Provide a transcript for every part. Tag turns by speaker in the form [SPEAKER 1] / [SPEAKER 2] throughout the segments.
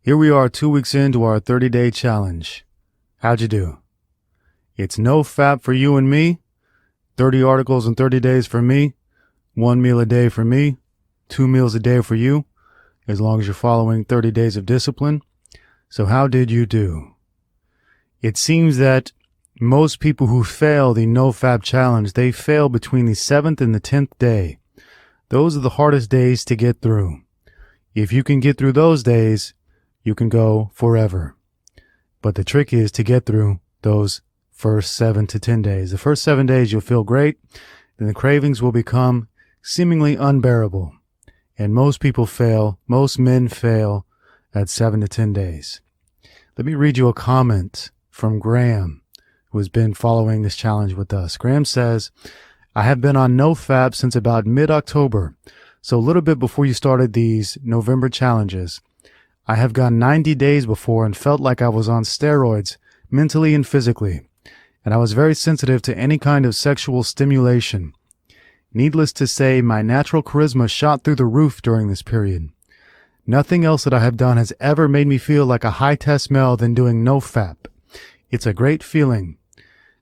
[SPEAKER 1] Here we are 2 weeks into our 30-day challenge. How'd you do? It's no fap for you and me. 30 articles in 30 days for me. 1 meal a day for me. 2 meals a day for you, as long as you're following 30 days of discipline. So how did you do? It seems that most people who fail the no fap challenge, they fail between the 7th and the 10th day. Those are the hardest days to get through. If you can get through those days, you can go forever. But the trick is to get through those first 7 to 10 days. The first 7 days you'll feel great, then the cravings will become seemingly unbearable. And most people fail, most men fail at 7 to 10 days. Let me read you a comment from Graham, who has been following this challenge with us. Graham says, I have been on no fap since about mid-October, so a little bit before you started these November challenges. I have gone 90 days before and felt like I was on steroids, mentally and physically, and I was very sensitive to any kind of sexual stimulation. Needless to say, my natural charisma shot through the roof during this period. Nothing else that I have done has ever made me feel like a high-test male than doing no fap. It's a great feeling.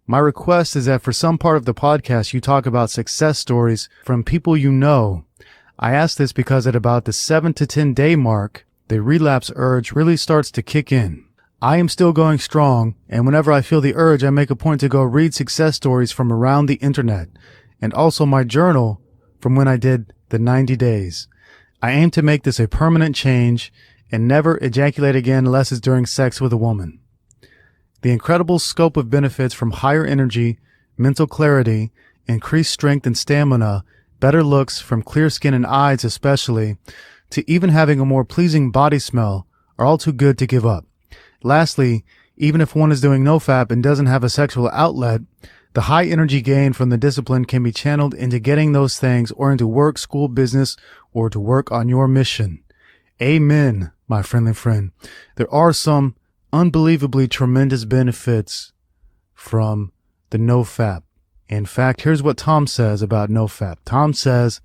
[SPEAKER 1] My request is that for some part of the podcast you talk about success stories from people you know. I ask this because at about the 7 to 10 day mark, the relapse urge really starts to kick in. I am still going strong, and whenever I feel the urge, I make a point to go read success stories from around the internet, and also my journal from when I did the 90 days. I aim to make this a permanent change and never ejaculate again unless it's during sex with a woman. The incredible scope of benefits from higher energy, mental clarity, increased strength and stamina, better looks from clear skin and eyes especially, to even having a more pleasing body smell are all too good to give up. Lastly, even if one is doing no fap and doesn't have a sexual outlet, the high energy gain from the discipline can be channeled into getting those things or into work, school, business, or to work on your mission. Amen, my friendly friend. There are some unbelievably tremendous benefits from the no fap. In fact, here's what Tom says about no fap. Tom says,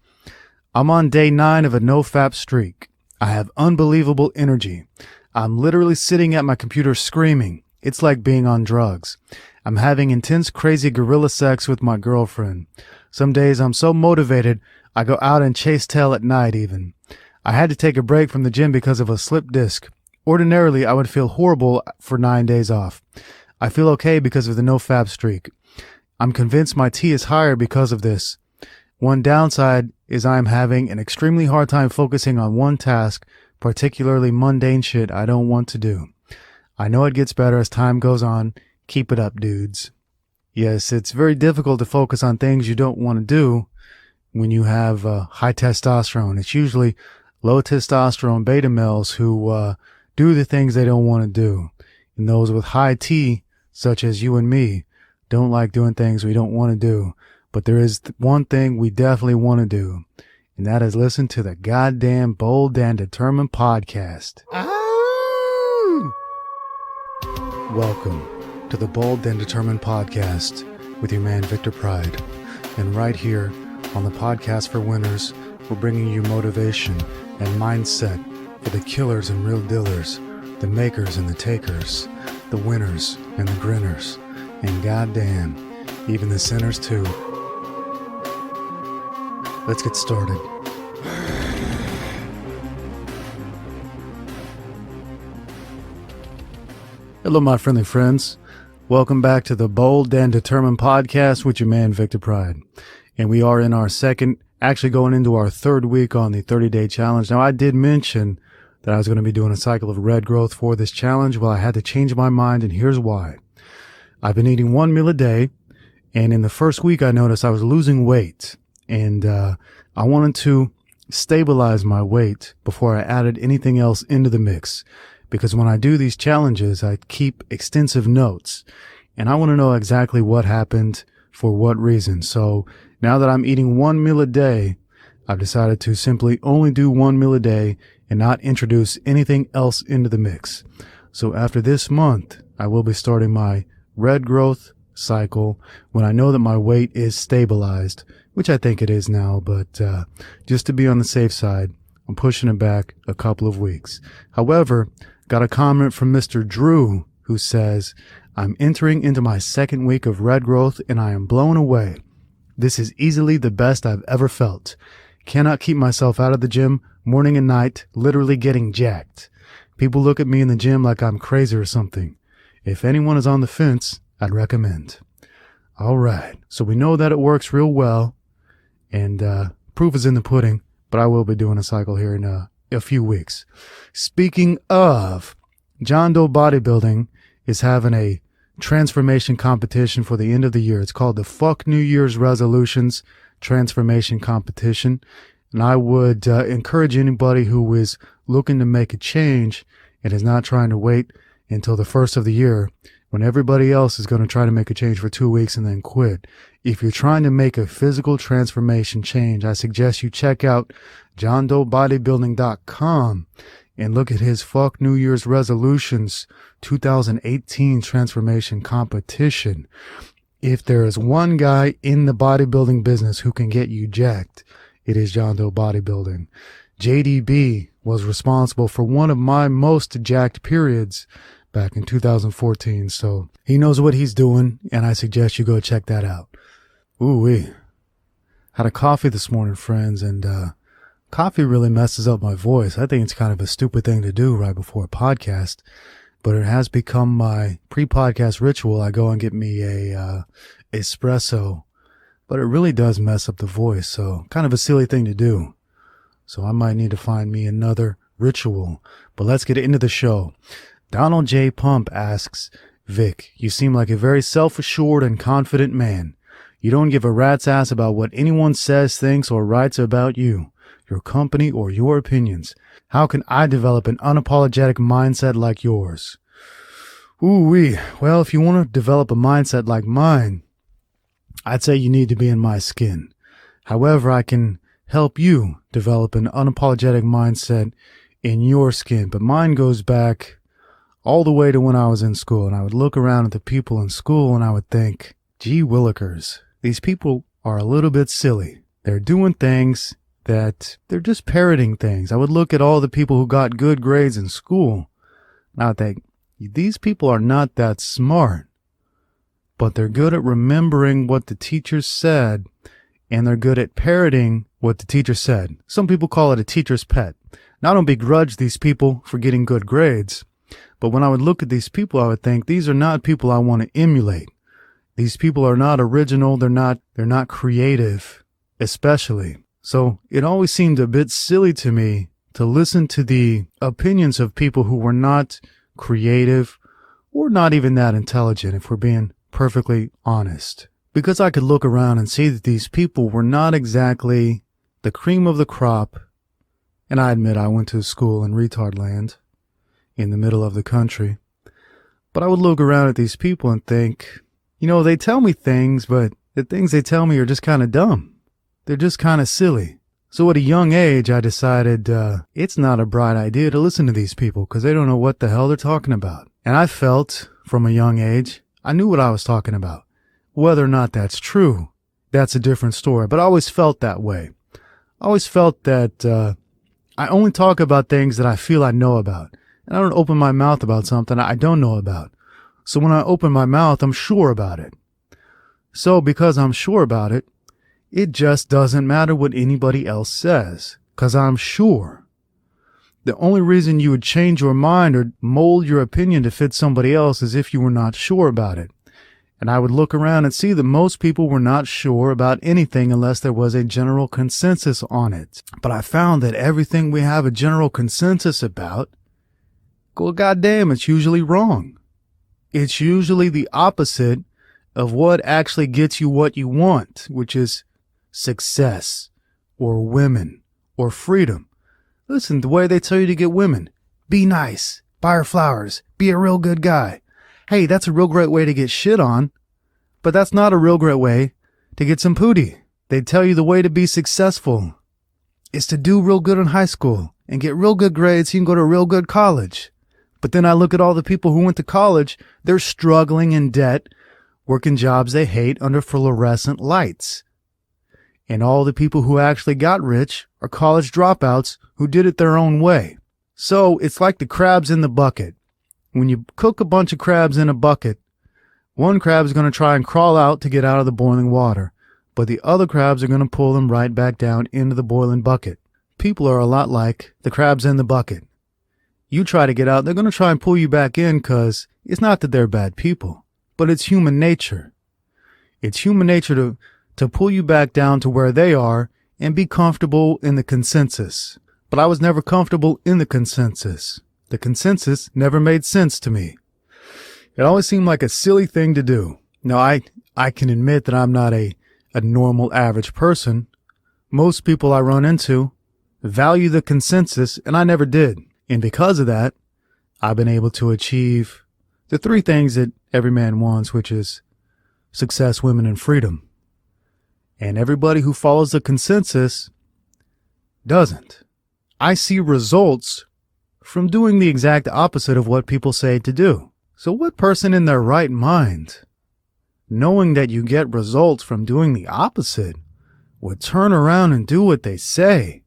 [SPEAKER 1] I'm on day 9 of a no fap streak. I have unbelievable energy. I'm literally sitting at my computer screaming. It's like being on drugs. I'm having intense, crazy gorilla sex with my girlfriend. Some days I'm so motivated, I go out and chase tail at night even. I had to take a break from the gym because of a slip disc. Ordinarily, I would feel horrible for 9 days off. I feel okay because of the no fap streak. I'm convinced my T is higher because of this. One downside is I am having an extremely hard time focusing on one task, particularly mundane shit I don't want to do. I know it gets better as time goes on. Keep it up, dudes. Yes, it's very difficult to focus on things you don't want to do when you have high testosterone. It's usually low testosterone beta males who do the things they don't want to do. And those with high T, such as you and me, don't like doing things we don't want to do. But there is one thing we definitely want to do, and that is listen to the goddamn Bold and Determined podcast. Oh! Welcome to the Bold and Determined podcast with your man Victor Pride. And right here on the podcast for winners, we're bringing you motivation and mindset for the killers and real dealers, the makers and the takers, the winners and the grinners, and goddamn, even the sinners too. Let's get started. Hello, my friendly friends. Welcome back to the Bold and Determined podcast with your man, Victor Pride. And we are in our actually going into our 3rd week on the 30-day challenge. Now, I did mention that I was going to be doing a cycle of red growth for this challenge. Well, I had to change my mind, and here's why. I've been eating 1 meal a day, and in the first week, I noticed I was losing weight. And I wanted to stabilize my weight before I added anything else into the mix. Because when I do these challenges, I keep extensive notes. And I want to know exactly what happened for what reason. So now that I'm eating 1 meal a day, I've decided to simply only do 1 meal a day and not introduce anything else into the mix. So after this month, I will be starting my red growth cycle when I know that my weight is stabilized, which I think it is now, but just to be on the safe side, I'm pushing it back a couple of weeks. However, Got a comment from Mr. Drew who says, I'm entering into my second week of red growth and I am blown away. This is easily the best I've ever felt. Cannot keep myself out of the gym morning and night, literally getting jacked. People look at me in the gym like I'm crazy or something. If anyone is on the fence, I'd recommend. All right. So we know that it works real well, and proof is in the pudding, but I will be doing a cycle here in a few weeks. Speaking of, John Doe Bodybuilding is having a transformation competition for the end of the year. It's called the Fuck New Year's Resolutions Transformation Competition. And I would encourage anybody who is looking to make a change and is not trying to wait until the first of the year when everybody else is going to try to make a change for 2 weeks and then quit. If you're trying to make a physical transformation change, I suggest you check out johndoebodybuilding.com and look at his Fuck New Year's Resolutions 2018 Transformation Competition. If there is one guy in the bodybuilding business who can get you jacked, it is John Doe Bodybuilding. JDB was responsible for one of my most jacked periods back in 2014. So he knows what he's doing, and I suggest you go check that out. Ooh-wee. Had a coffee this morning, friends, and coffee really messes up my voice. I think it's kind of a stupid thing to do right before a podcast, but it has become my pre-podcast ritual. I go and get me a espresso, but it really does mess up the voice, so kind of a silly thing to do. So I might need to find me another ritual. But let's get into the show. Donald J. Pump asks, Vic, you seem like a very self-assured and confident man. You don't give a rat's ass about what anyone says, thinks, or writes about you, your company, or your opinions. How can I develop an unapologetic mindset like yours? Ooh-wee. Well, if you want to develop a mindset like mine, I'd say you need to be in my skin. However, I can help you develop an unapologetic mindset in your skin. But mine goes back all the way to when I was in school, and I would look around at the people in school and I would think, gee willikers, these people are a little bit silly. They're doing things that they're just parroting things. I would look at all the people who got good grades in school, and I would think, these people are not that smart, but they're good at remembering what the teacher said, and they're good at parroting what the teacher said. Some people call it a teacher's pet. Now, I don't begrudge these people for getting good grades, but when I would look at these people, I would think, these are not people I want to emulate. These people are not original. They're not creative, especially. So it always seemed a bit silly to me to listen to the opinions of people who were not creative or not even that intelligent, if we're being perfectly honest. Because I could look around and see that these people were not exactly the cream of the crop. And I admit I went to school in retard land in the middle of the country. But I would look around at these people and think, they tell me things, but the things they tell me are just kind of dumb. They're just kind of silly. So at a young age, I decided it's not a bright idea to listen to these people because they don't know what the hell they're talking about. And I felt from a young age, I knew what I was talking about. Whether or not that's true, that's a different story. But I always felt that way. I always felt that I only talk about things that I feel I know about. And I don't open my mouth about something I don't know about. So when I open my mouth, I'm sure about it. So because I'm sure about it, it just doesn't matter what anybody else says, because I'm sure. The only reason you would change your mind or mold your opinion to fit somebody else is if you were not sure about it. And I would look around and see that most people were not sure about anything unless there was a general consensus on it. But I found that everything we have a general consensus about, well, goddamn, it's usually wrong. It's usually the opposite of what actually gets you what you want, which is success or women or freedom. Listen, the way they tell you to get women, be nice, buy her flowers, be a real good guy. Hey, that's a real great way to get shit on, but that's not a real great way to get some pooty. They tell you the way to be successful is to do real good in high school and get real good grades so you can go to a real good college. But then I look at all the people who went to college, they're struggling in debt, working jobs they hate under fluorescent lights. And all the people who actually got rich are college dropouts who did it their own way. So it's like the crabs in the bucket. When you cook a bunch of crabs in a bucket, one crab is going to try and crawl out to get out of the boiling water, but the other crabs are going to pull them right back down into the boiling bucket. People are a lot like the crabs in the bucket. You try to get out, they're going to try and pull you back in because it's not that they're bad people, but it's human nature. It's human nature to pull you back down to where they are and be comfortable in the consensus. But I was never comfortable in the consensus. The consensus never made sense to me. It always seemed like a silly thing to do. Now, I can admit that I'm not a normal average person. Most people I run into value the consensus, and I never did. And because of that, I've been able to achieve the three things that every man wants, which is success, women, and freedom. And everybody who follows the consensus doesn't. I see results from doing the exact opposite of what people say to do. So what person in their right mind, knowing that you get results from doing the opposite, would turn around and do what they say,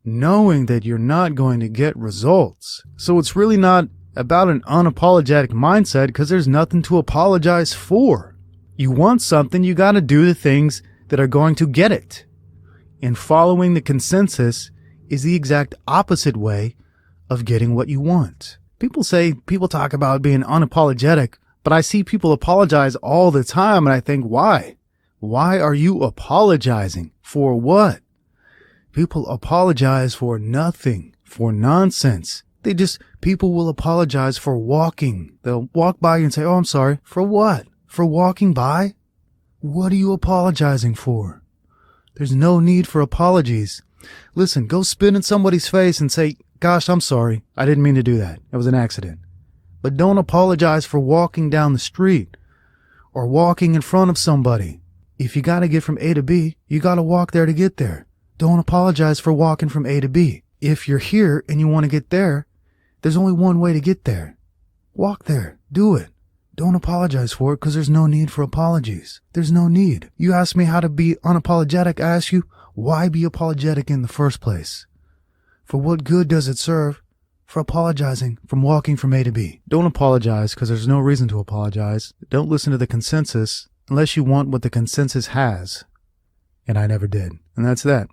[SPEAKER 1] knowing that you're not going to get results? So it's really not about an unapologetic mindset, because there's nothing to apologize for. You want something, you got to do the things that are going to get it. And following the consensus is the exact opposite way of getting what you want. People talk about being unapologetic, but I see people apologize all the time, and I think, why? Why are you apologizing? For what? People apologize for nothing, for nonsense. People will apologize for walking. They'll walk by you and say, oh, I'm sorry. For what? For walking by? What are you apologizing for? There's no need for apologies. Listen, go spit in somebody's face and say, gosh, I'm sorry. I didn't mean to do that. It was an accident. But don't apologize for walking down the street or walking in front of somebody. If you got to get from A to B, you got to walk there to get there. Don't apologize for walking from A to B. If you're here and you want to get there, there's only one way to get there. Walk there. Do it. Don't apologize for it, because there's no need for apologies. There's no need. You ask me how to be unapologetic. I ask you, why be apologetic in the first place? For what good does it serve for apologizing from walking from A to B? Don't apologize, because there's no reason to apologize. Don't listen to the consensus unless you want what the consensus has. And I never did. And that's that.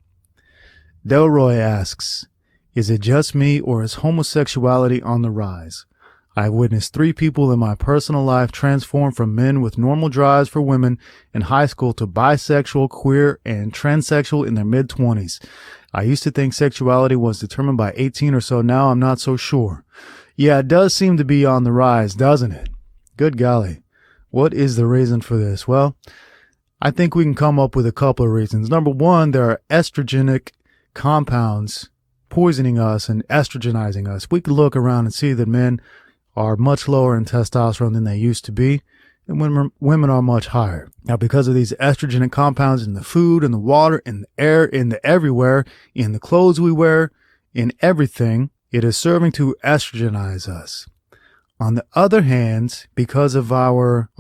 [SPEAKER 1] Delroy asks, is it just me, or is homosexuality on the rise? I've witnessed 3 people in my personal life transform from men with normal drives for women in high school to bisexual, queer, and transsexual in their mid-20s. I used to think sexuality was determined by 18 or so. Now I'm not so sure. Yeah, it does seem to be on the rise, doesn't it? Good golly. What is the reason for this? Well, I think we can come up with a couple of reasons. Number one, there are estrogenic compounds poisoning us and estrogenizing us. We could look around and see that men are much lower in testosterone than they used to be, and women are much higher. Now, because of these estrogenic compounds in the food, in the water, in the air, in the everywhere, in the clothes we wear, in everything, it is serving to estrogenize us. On the other hand, because of our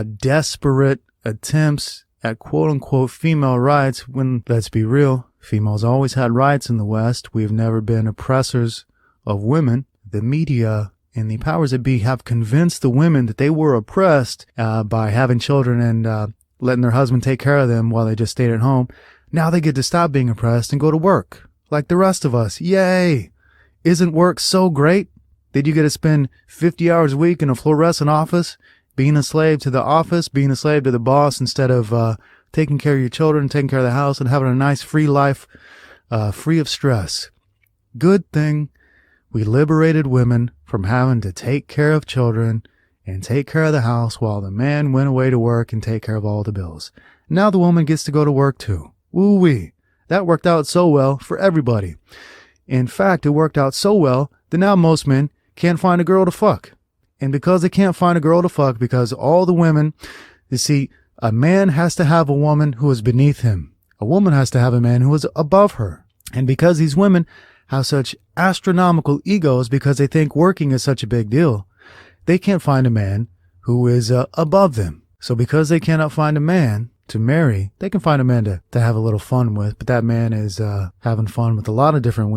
[SPEAKER 1] desperate attempts at quote-unquote female rights, when, let's be real, females always had rights in the West. We've never been oppressors of women. The media and the powers that be have convinced the women that they were oppressed by having children and letting their husband take care of them while they just stayed at home. Now they get to stop being oppressed and go to work like the rest of us. Yay! Isn't work so great? Did you get to spend 50 hours a week in a fluorescent office, being a slave to the office, being a slave to the boss, instead of taking care of your children, taking care of the house, and having a nice free life, free of stress? Good thing we liberated women from having to take care of children and take care of the house while the man went away to work and take care of all the bills. Now the woman gets to go to work too. Woo-wee. That worked out so well for everybody. In fact, it worked out so well that now most men can't find a girl to fuck. And because they can't find a girl to fuck, because all the women, you see, a man has to have a woman who is beneath him. A woman has to have a man who is above her. And because these women have such astronomical egos, because they think working is such a big deal, they can't find a man who is above them. So because they cannot find a man to marry, they can find a man to have a little fun with, but that man is having fun with a lot of different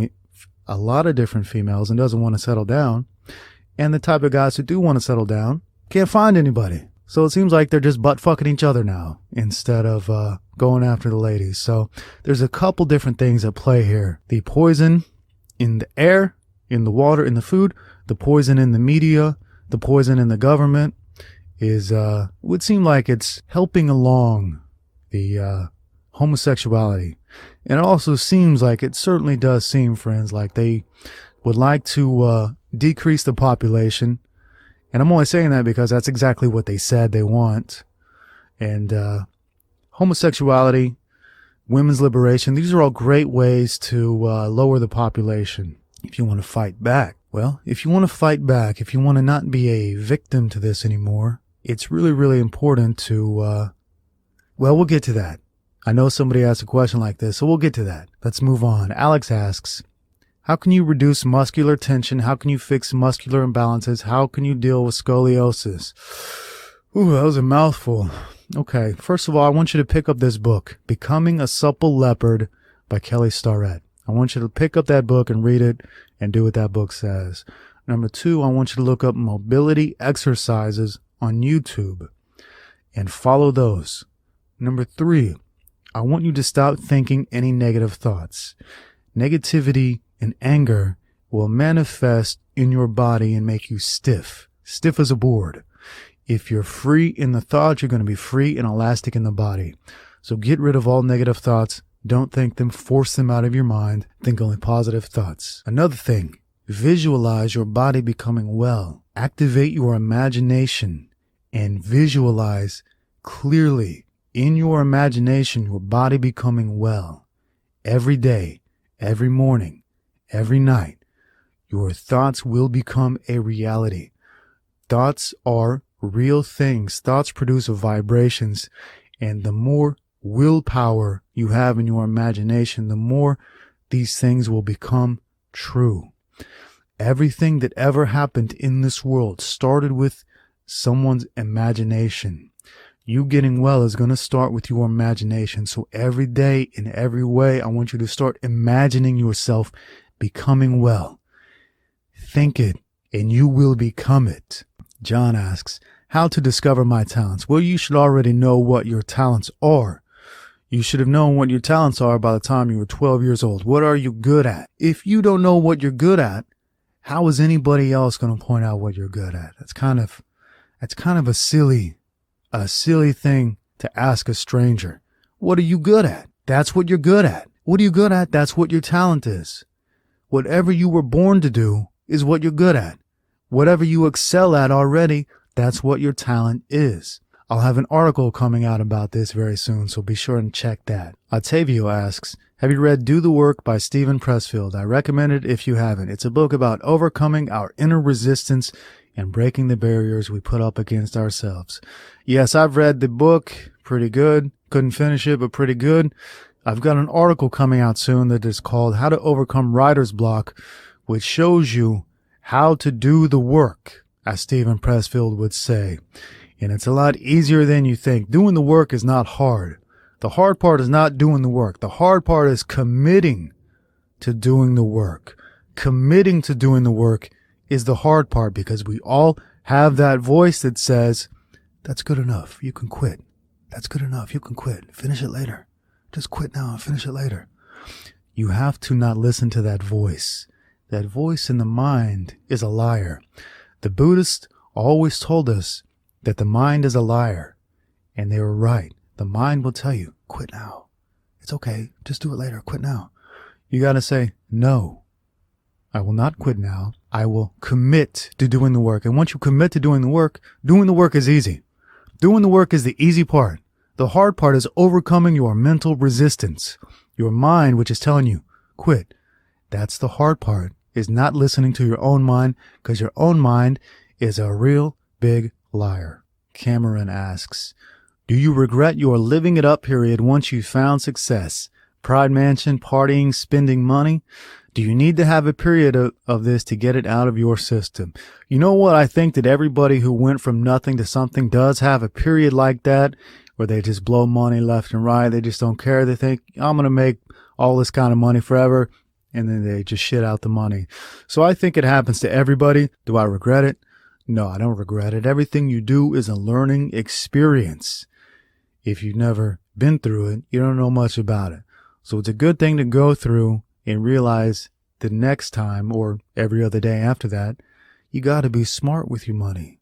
[SPEAKER 1] a lot of different females and doesn't want to settle down. And the type of guys who do want to settle down can't find anybody. So it seems like they're just butt fucking each other now instead of going after the ladies. So there's a couple different things at play here. The poison in the air, in the water, in the food, the poison in the media, the poison in the government is would seem like it's helping along the homosexuality. And it also seems like, it certainly does seem, friends, like they would like to decrease the population. And I'm only saying that because that's exactly what they said they want. And homosexuality, women's liberation, these are all great ways to lower the population. If you want to fight back, well, if you want to fight back, if you want to not be a victim to this anymore, it's really, really important to, well, we'll get to that. I know somebody asked a question like this, so we'll get to that. Let's move on. Alex asks, how can you reduce muscular tension? How can you fix muscular imbalances? How can you deal with scoliosis? Ooh, that was a mouthful. Okay, first of all, I want you to pick up this book, Becoming a Supple Leopard by Kelly Starrett. I want you to pick up that book and read it and do what that book says. Number 2, I want you to look up mobility exercises on YouTube and follow those. Number 3, I want you to stop thinking any negative thoughts. Negativity and anger will manifest in your body and make you stiff as a board. If you're free in the thoughts, you're going to be free and elastic in the body. So get rid of all negative thoughts. Don't think them, force them out of your mind. Think only positive thoughts. Another thing, visualize your body becoming well. Activate your imagination and visualize clearly in your imagination your body becoming well. Every day, every morning, every night, your thoughts will become a reality. Thoughts are real things. Thoughts produce vibrations, and the more willpower you have in your imagination, the more these things will become true. Everything that ever happened in this world started with someone's imagination. You getting well is going to start with your imagination. So every day, in every way, I want you to start imagining yourself becoming well. Think it, and you will become it. John asks, how to discover my talents? Well, you should already know what your talents are. You should have known what your talents are by the time you were 12 years old. What are you good at? If you don't know what you're good at, how is anybody else going to point out what you're good at? That's kind of a silly thing to ask a stranger. What are you good at? That's what you're good at. What are you good at? That's what your talent is. Whatever you were born to do is what you're good at. Whatever you excel at already, that's what your talent is. I'll have an article coming out about this very soon, so be sure and check that. Octavio asks, have you read Do the Work by Steven Pressfield? I recommend it if you haven't. It's a book about overcoming our inner resistance and breaking the barriers we put up against ourselves. Yes, I've read the book. Pretty good. Couldn't finish it, but pretty good. I've got an article coming out soon that is called How to Overcome Writer's Block, which shows you how to do the work, as Steven Pressfield would say. And it's a lot easier than you think. Doing the work is not hard. The hard part is not doing the work. The hard part is committing to doing the work. Committing to doing the work is the hard part, because we all have that voice that says, that's good enough. You can quit. That's good enough. You can quit. Finish it later. Just quit now and finish it later. You have to not listen to that voice. That voice in the mind is a liar. The Buddhists always told us that the mind is a liar, and they were right. The mind will tell you, quit now. It's okay. Just do it later. Quit now. You got to say, no, I will not quit now. I will commit to doing the work. And once you commit to doing the work is easy. Doing the work is the easy part. The hard part is overcoming your mental resistance. Your mind, which is telling you, quit. That's the hard part, is not listening to your own mind, because your own mind is a real big liar. Cameron asks, do you regret your living it up period once you found success? Pride Mansion, partying, spending money? Do you need to have a period of this to get it out of your system? You know what? I think that everybody who went from nothing to something does have a period like that, where they just blow money left and right. They just don't care. They think, I'm going to make all this kind of money forever. and then they just shit out the money. So I think it happens to everybody. Do I regret it? No, I don't regret it. Everything you do is a learning experience. If you've never been through it, you don't know much about it. So it's a good thing to go through and realize the next time or every other day after that, you got to be smart with your money.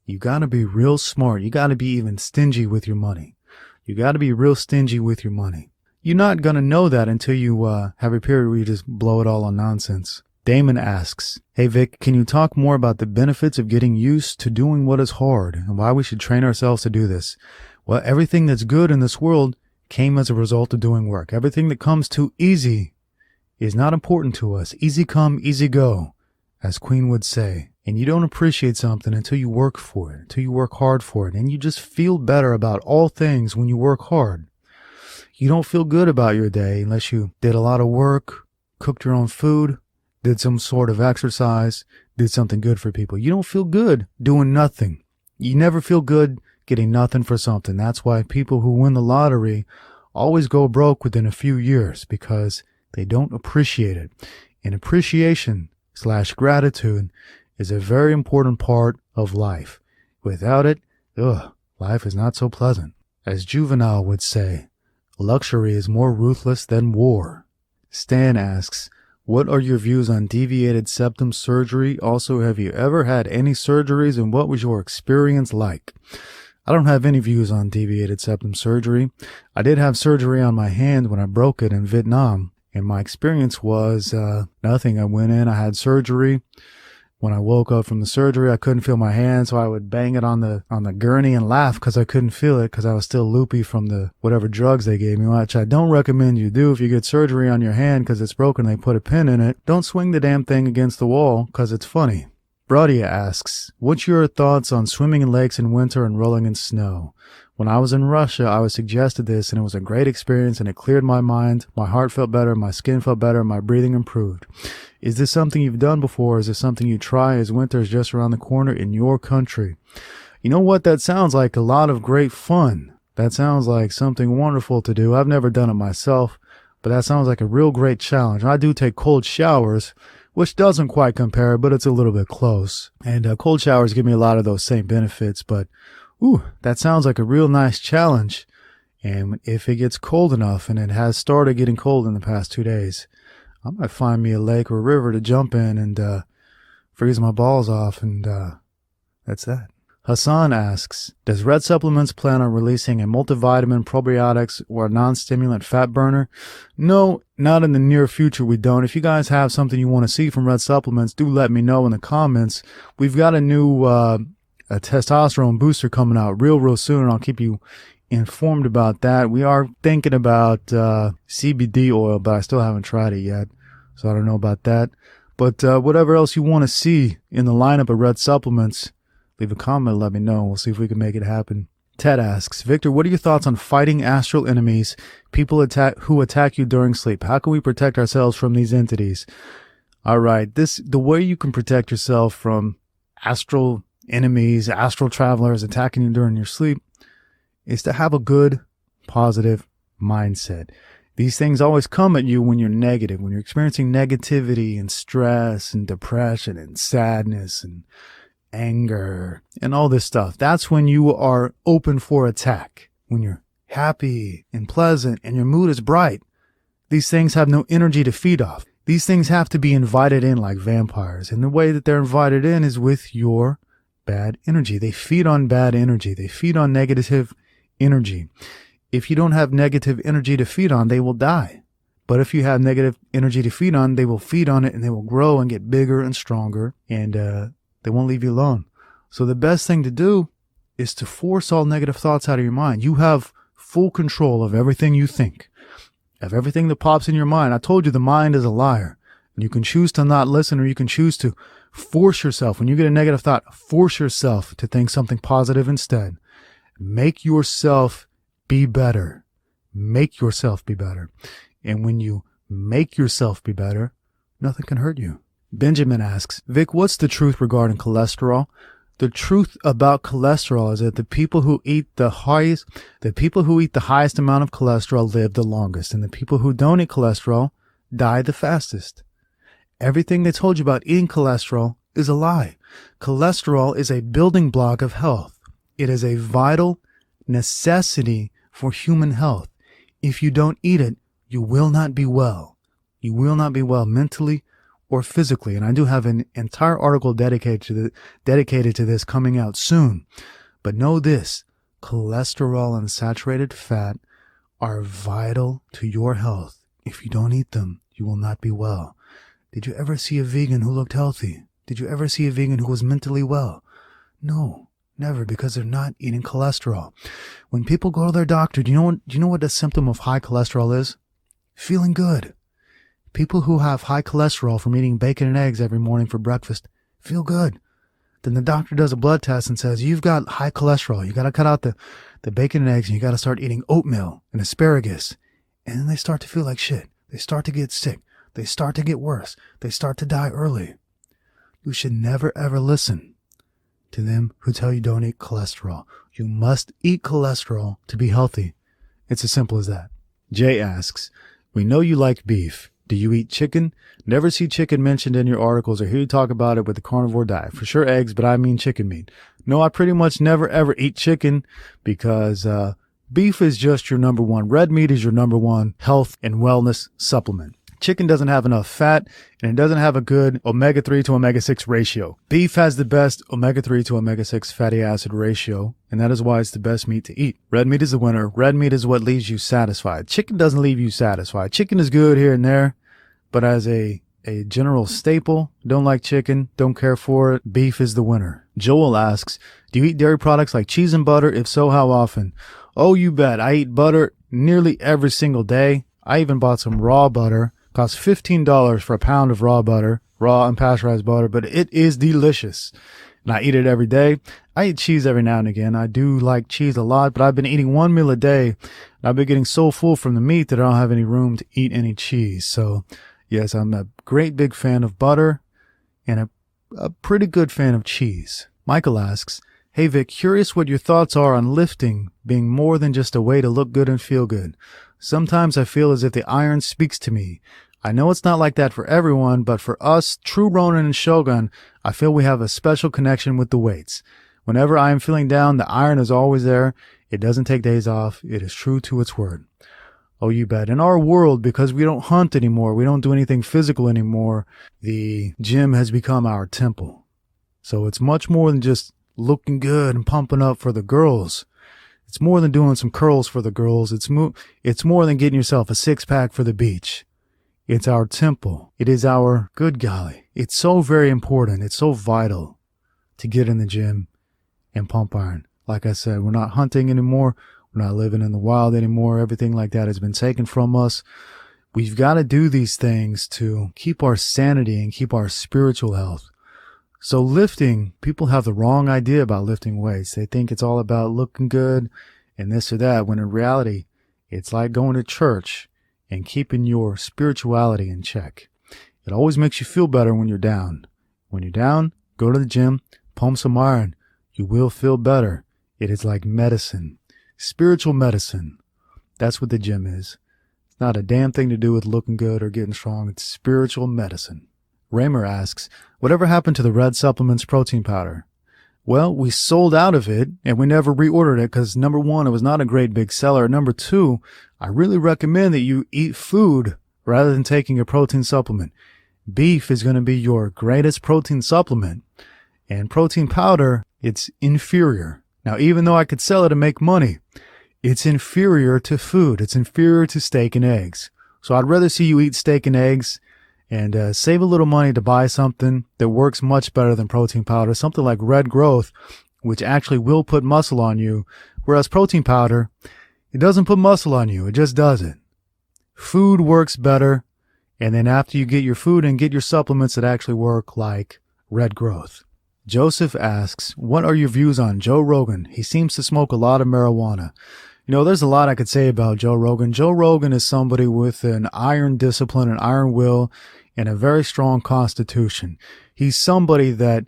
[SPEAKER 1] You got to be real smart. You got to be even stingy with your money. You got to be real stingy with your money. You're not going to know that until you have a period where you just blow it all on nonsense. Damon asks, hey Vic, can you talk more about the benefits of getting used to doing what is hard and why we should train ourselves to do this? Well, everything that's good in this world came as a result of doing work. Everything that comes too easy is not important to us. Easy come, easy go, as Queen would say. And you don't appreciate something until you work for it, until you work hard for it. And you just feel better about all things when you work hard. You don't feel good about your day unless you did a lot of work, cooked your own food, did some sort of exercise, did something good for people. You don't feel good doing nothing. You never feel good getting nothing for something. That's why people who win the lottery always go broke within a few years, because they don't appreciate it. And appreciation/gratitude is a very important part of life. Without it, life is not so pleasant. As Juvenal would say, luxury is more ruthless than war. Stan asks, what are your views on deviated septum surgery? Also, have you ever had any surgeries, and what was your experience like? I don't have any views on deviated septum surgery. I did have surgery on my hand when I broke it in Vietnam, and my experience was nothing. I went in, I had surgery. When I woke up from the surgery, I couldn't feel my hand, so I would bang it on the gurney and laugh because I couldn't feel it because I was still loopy from the whatever drugs they gave me, which I don't recommend you do. If you get surgery on your hand because it's broken, they put a pin in it. Don't swing the damn thing against the wall because it's funny. Bradia asks, what's your thoughts on swimming in lakes in winter and rolling in snow? When I was in Russia, I was suggested this, and it was a great experience, and it cleared my mind. My heart felt better, my skin felt better, my breathing improved. Is this something you've done before? Is this something you try as winter is just around the corner in your country? You know what? That sounds like a lot of great fun. That sounds like something wonderful to do. I've never done it myself, but that sounds like a real great challenge. I do take cold showers, which doesn't quite compare, but it's a little bit close. And cold showers give me a lot of those same benefits, but that sounds like a real nice challenge. And if it gets cold enough, and it has started getting cold in the past 2 days, I might find me a lake or a river to jump in and freeze my balls off, and that's that. Hassan asks, does Red Supplements plan on releasing a multivitamin, probiotics, or a non-stimulant fat burner? No, not in the near future we don't. If you guys have something you want to see from Red Supplements, do let me know in the comments. We've got a new a testosterone booster coming out real soon, and I'll keep you informed about that. We are thinking about CBD oil, but I still haven't tried it yet, so I don't know about that. But whatever else you want to see in the lineup of Red Supplements, leave a comment, let me know. We'll see if we can make it happen. Ted asks, Victor, what are your thoughts on fighting astral enemies, people who attack you during sleep? How can we protect ourselves from these entities? All right, the way you can protect yourself from astral enemies, astral travelers attacking you during your sleep, is to have a good, positive mindset. These things always come at you when you're negative, when you're experiencing negativity and stress and depression and sadness and anger and all this stuff. That's when you are open for attack. When you're happy and pleasant and your mood is bright, these things have no energy to feed off. These things have to be invited in like vampires. And the way that they're invited in is with your bad energy. They feed on bad energy. They feed on negative energy. If you don't have negative energy to feed on, they will die. But if you have negative energy to feed on, they will feed on it, and they will grow and get bigger and stronger, and they won't leave you alone. So the best thing to do is to force all negative thoughts out of your mind. You have full control of everything you think, of everything that pops in your mind. I told you the mind is a liar. And you can choose to not listen, or you can choose to force yourself. When you get a negative thought, force yourself to think something positive instead. Make yourself be better. Make yourself be better. And when you make yourself be better, nothing can hurt you. Benjamin asks, Vic, what's the truth regarding cholesterol? The truth about cholesterol is that the people who eat the highest amount of cholesterol live the longest, and the people who don't eat cholesterol die the fastest. Everything they told you about eating cholesterol is a lie. Cholesterol is a building block of health. It is a vital necessity for human health. If you don't eat it, you will not be well. You will not be well mentally or physically. And I do have an entire article dedicated to this coming out soon. But know this, cholesterol and saturated fat are vital to your health. If you don't eat them, you will not be well. Did you ever see a vegan who looked healthy? Did you ever see a vegan who was mentally well? No, never, because they're not eating cholesterol. When people go to their doctor, do you know what the symptom of high cholesterol is? Feeling good. People who have high cholesterol from eating bacon and eggs every morning for breakfast feel good. Then the doctor does a blood test and says, you've got high cholesterol. You got to cut out the bacon and eggs, and you got to start eating oatmeal and asparagus. And then they start to feel like shit. They start to get sick. They start to get worse. They start to die early. You should never ever listen to them who tell you don't eat cholesterol. You must eat cholesterol to be healthy. It's as simple as that. Jay asks, we know you like beef. Do you eat chicken? Never see chicken mentioned in your articles or hear you talk about it with the carnivore diet. For sure eggs, but I mean chicken meat. No, I pretty much never ever eat chicken because beef is just your number one. Red meat is your number one health and wellness supplement. Chicken doesn't have enough fat, and it doesn't have a good omega-3 to omega-6 ratio. Beef has the best omega-3 to omega-6 fatty acid ratio, and that is why it's the best meat to eat. Red meat is the winner. Red meat is what leaves you satisfied. Chicken doesn't leave you satisfied. Chicken is good here and there, but as a general staple, don't like chicken, don't care for it, beef is the winner. Joel asks, do you eat dairy products like cheese and butter? If so, how often? Oh, you bet. I eat butter nearly every single day. I even bought some raw butter. Costs $15 for a pound of raw butter, raw unpasteurized butter, but it is delicious. And I eat it every day. I eat cheese every now and again. I do like cheese a lot, but I've been eating one meal a day. And I've been getting so full from the meat that I don't have any room to eat any cheese. So yes, I'm a great big fan of butter and a pretty good fan of cheese. Michael asks, hey Vic, curious what your thoughts are on lifting being more than just a way to look good and feel good. Sometimes I feel as if the iron speaks to me. I know it's not like that for everyone, but for us, true Ronin and Shogun, I feel we have a special connection with the weights. Whenever I am feeling down, the iron is always there. It doesn't take days off. It is true to its word. Oh, you bet. In our world, because we don't hunt anymore, we don't do anything physical anymore, the gym has become our temple. So it's much more than just looking good and pumping up for the girls. It's more than doing some curls for the girls. It's more than getting yourself a six-pack for the beach. It's our temple. It is our, good golly, it's so very important. It's so vital to get in the gym and pump iron. Like I said, we're not hunting anymore. We're not living in the wild anymore. Everything like that has been taken from us. We've got to do these things to keep our sanity and keep our spiritual health. So lifting, people have the wrong idea about lifting weights. They think it's all about looking good and this or that, when in reality, it's like going to church and keeping your spirituality in check. It always makes you feel better when you're down. When you're down, go to the gym, pump some iron. You will feel better. It is like medicine. Spiritual medicine. That's what the gym is. It's not a damn thing to do with looking good or getting strong. It's spiritual medicine. Raymer asks, whatever happened to the red supplements protein powder? Well, we sold out of it and we never reordered it because number one, it was not a great big seller. Number two, I really recommend that you eat food rather than taking a protein supplement. Beef is going to be your greatest protein supplement, and protein powder, it's inferior. Now, even though I could sell it and make money, it's inferior to food. It's inferior to steak and eggs. So I'd rather see you eat steak and eggs and save a little money to buy something that works much better than protein powder, something like Red Growth, which actually will put muscle on you, whereas protein powder, it doesn't put muscle on you. It just doesn't. Food works better, and then after you get your food and get your supplements that actually work, like Red Growth. Joseph asks, what are your views on Joe Rogan? He seems to smoke a lot of marijuana. You know, there's a lot I could say about Joe Rogan. Joe Rogan is somebody with an iron discipline, an iron will, and a very strong constitution. He's somebody that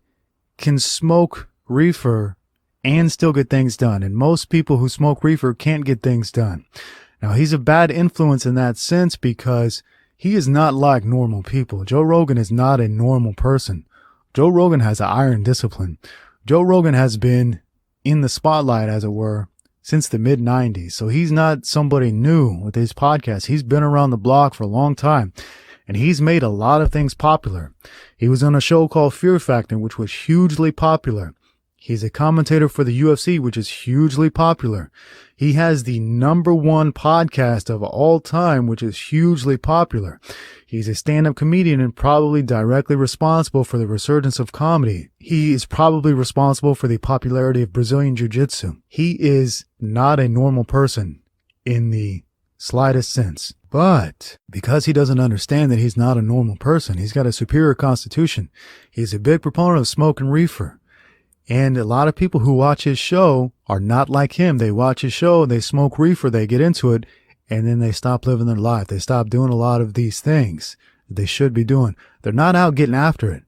[SPEAKER 1] can smoke reefer and still get things done. And most people who smoke reefer can't get things done. Now, he's a bad influence in that sense because He is not like normal people. Joe Rogan is not a normal person. Joe Rogan has an iron discipline. Joe Rogan has been in the spotlight, as it were, since the mid-90s. So he's not somebody new with his podcast. He's been around the block for a long time, and he's made a lot of things popular. He was on a show called Fear Factor, which was hugely popular. He's a commentator for the UFC, which is hugely popular. He has the #1 podcast of all time, which is hugely popular. He's a stand-up comedian and probably directly responsible for the resurgence of comedy. He is probably responsible for the popularity of Brazilian Jiu-Jitsu. He is not a normal person in the slightest sense. But because he doesn't understand that he's not a normal person, he's got a superior constitution. He's a big proponent of smoking reefer. And a lot of people who watch his show are not like him. They watch his show, they smoke reefer, they get into it, and then they stop living their life. They stop doing a lot of these things that they should be doing. They're not out getting after it.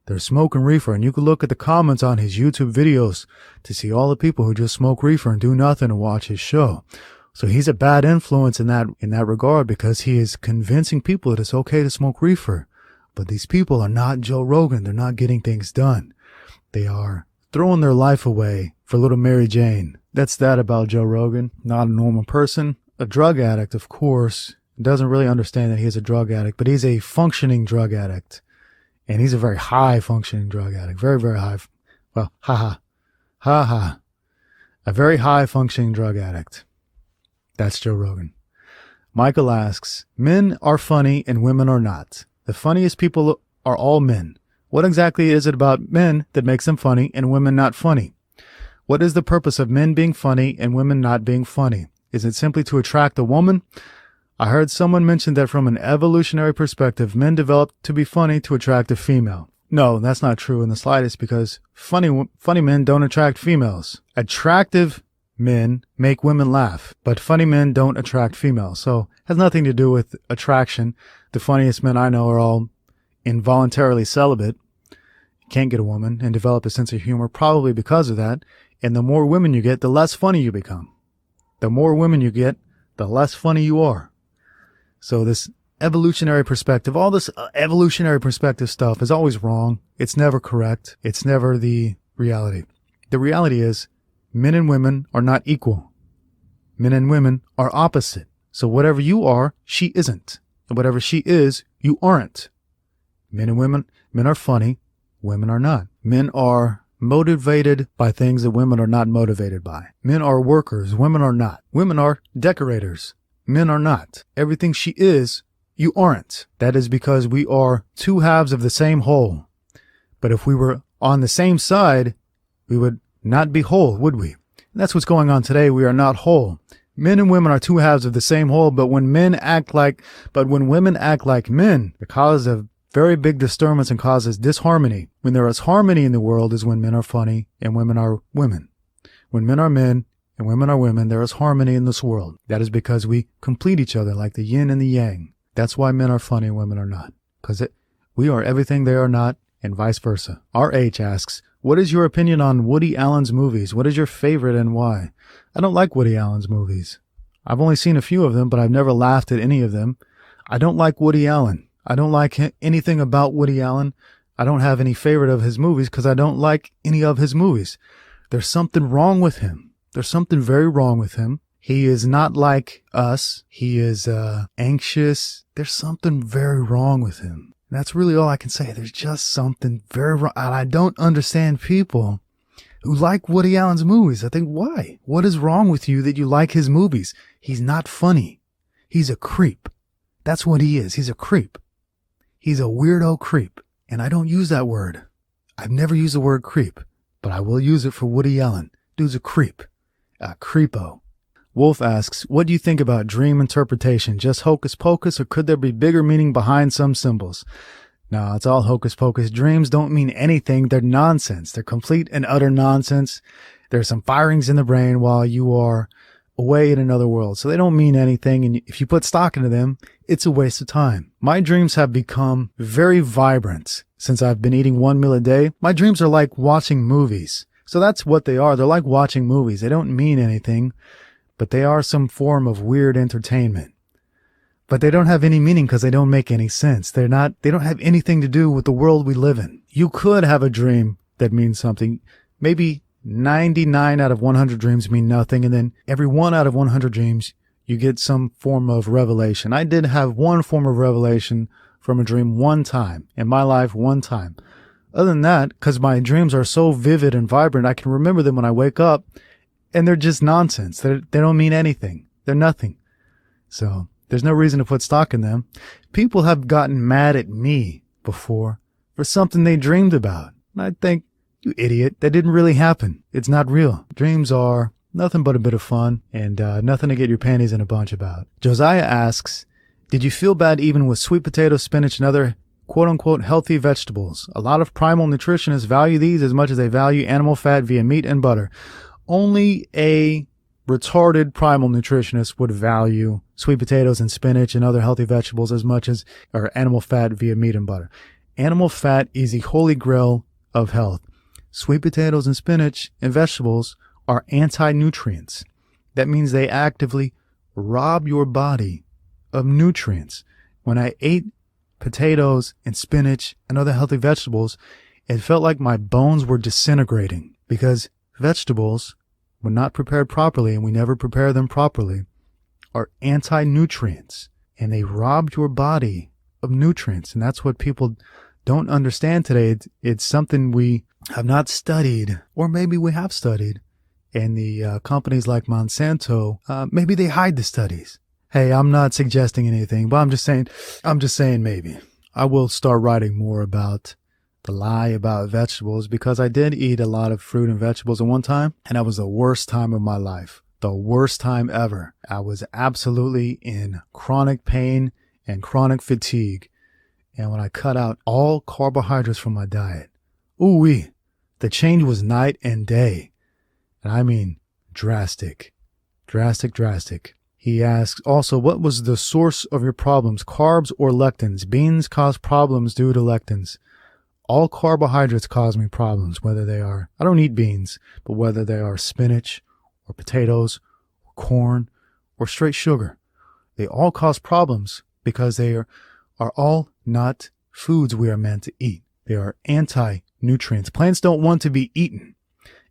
[SPEAKER 1] They're smoking reefer. And you can look at the comments on his YouTube videos to see all the people who just smoke reefer and do nothing and watch his show. So he's a bad influence in that regard, because he is convincing people that it's okay to smoke reefer. But these people are not Joe Rogan. They're not getting things done. They are throwing their life away for little Mary Jane. That's that about Joe Rogan. Not a normal person. A drug addict, of course, doesn't really understand that he's a drug addict, but he's a functioning drug addict. And he's a very high functioning drug addict. Very, very high. Well, ha. A very high functioning drug addict. That's Joe Rogan. Michael asks, men are funny and women are not. The funniest people are all men. What exactly is it about men that makes them funny and women not funny? What is the purpose of men being funny and women not being funny? Is it simply to attract a woman? I heard someone mention that from an evolutionary perspective, men developed to be funny to attract a female. No, that's not true in the slightest, because funny men don't attract females. Attractive men make women laugh, but funny men don't attract females. So it has nothing to do with attraction. The funniest men I know are all involuntarily celibate, can't get a woman, and develop a sense of humor probably because of that. And the more women you get, the less funny you become. The more women you get, the less funny you are. So this evolutionary perspective, all this evolutionary perspective stuff is always wrong. It's never correct. It's never the reality. The reality is men and women are not equal. Men and women are opposite. So whatever you are, she isn't. And whatever she is, you aren't. Men and women, men are funny, women are not. Men are motivated by things that women are not motivated by. Men are workers, women are not. Women are decorators, men are not. Everything she is, you aren't. That is because we are two halves of the same whole. But if we were on the same side, we would not be whole, would we? And that's what's going on today. We are not whole. Men and women are two halves of the same whole, but when women act like men, the cause of very big disturbance and causes disharmony. When there is harmony in the world is when men are funny and women are women. When men are men and women are women, there is harmony in this world. That is because we complete each other like the yin and the yang. That's why men are funny and women are not. Because we are everything they are not, and vice versa. RH asks, what is your opinion on Woody Allen's movies? What is your favorite and why? I don't like Woody Allen's movies. I've only seen a few of them, but I've never laughed at any of them. I don't like Woody Allen. I don't like anything about Woody Allen. I don't have any favorite of his movies because I don't like any of his movies. There's something wrong with him. There's something very wrong with him. He is not like us. He is anxious. There's something very wrong with him. That's really all I can say. There's just something very wrong. And I don't understand people who like Woody Allen's movies. I think, why? What is wrong with you that you like his movies? He's not funny. He's a creep. That's what he is. He's a creep. He's a weirdo creep. And I don't use that word. I've never used the word creep, but I will use it for Woody Allen. Dude's a creep. A creepo. Wolf asks, what do you think about dream interpretation? Just hocus pocus, or could there be bigger meaning behind some symbols? No, it's all hocus pocus. Dreams don't mean anything. They're nonsense. They're complete and utter nonsense. There's some firings in the brain while you are away in another world. So they don't mean anything. And if you put stock into them, it's a waste of time. My dreams have become very vibrant since I've been eating one meal a day. My dreams are like watching movies. So that's what they are. They're like watching movies. They don't mean anything, but they are some form of weird entertainment. but they don't have any meaning because they don't make any sense. They don't have anything to do with the world we live in. You could have a dream that means something. Maybe 99 out of 100 dreams mean nothing, and then every 1 out of 100 dreams, you get some form of revelation. I did have one form of revelation from a dream one time in my life, one time. Other than that, because my dreams are so vivid and vibrant, I can remember them when I wake up, and they're just nonsense. They don't mean anything. They're nothing. So there's no reason to put stock in them. People have gotten mad at me before for something they dreamed about. And I think, you idiot, that didn't really happen. It's not real. Dreams are nothing but a bit of fun and nothing to get your panties in a bunch about. Josiah asks, did you feel bad even with sweet potatoes, spinach, and other quote-unquote healthy vegetables? A lot of primal nutritionists value these as much as they value animal fat via meat and butter. Only a retarded primal nutritionist would value sweet potatoes and spinach and other healthy vegetables as much as or animal fat via meat and butter. Animal fat is the holy grail of health. Sweet potatoes and spinach and vegetables are anti-nutrients. That means they actively rob your body of nutrients. When I ate potatoes and spinach and other healthy vegetables, it felt like my bones were disintegrating because vegetables, when not prepared properly, and we never prepare them properly, are anti-nutrients, and they rob your body of nutrients. And that's what people don't understand today. It's something we have not studied, or maybe we have studied, and the companies like Monsanto, maybe they hide the studies. Hey, I'm not suggesting anything, but I'm just saying maybe. I will start writing more about the lie about vegetables because I did eat a lot of fruit and vegetables at one time, and that was the worst time of my life. The worst time ever. I was absolutely in chronic pain and chronic fatigue. And when I cut out all carbohydrates from my diet, ooh-wee, the change was night and day. And I mean drastic. Drastic. He asks also, what was the source of your problems, carbs or lectins? Beans cause problems due to lectins. All carbohydrates cause me problems, whether they are, I don't eat beans, but whether they are spinach or potatoes or corn or straight sugar. They all cause problems because they are all not foods we are meant to eat. They are anti-nutrients. Plants don't want to be eaten.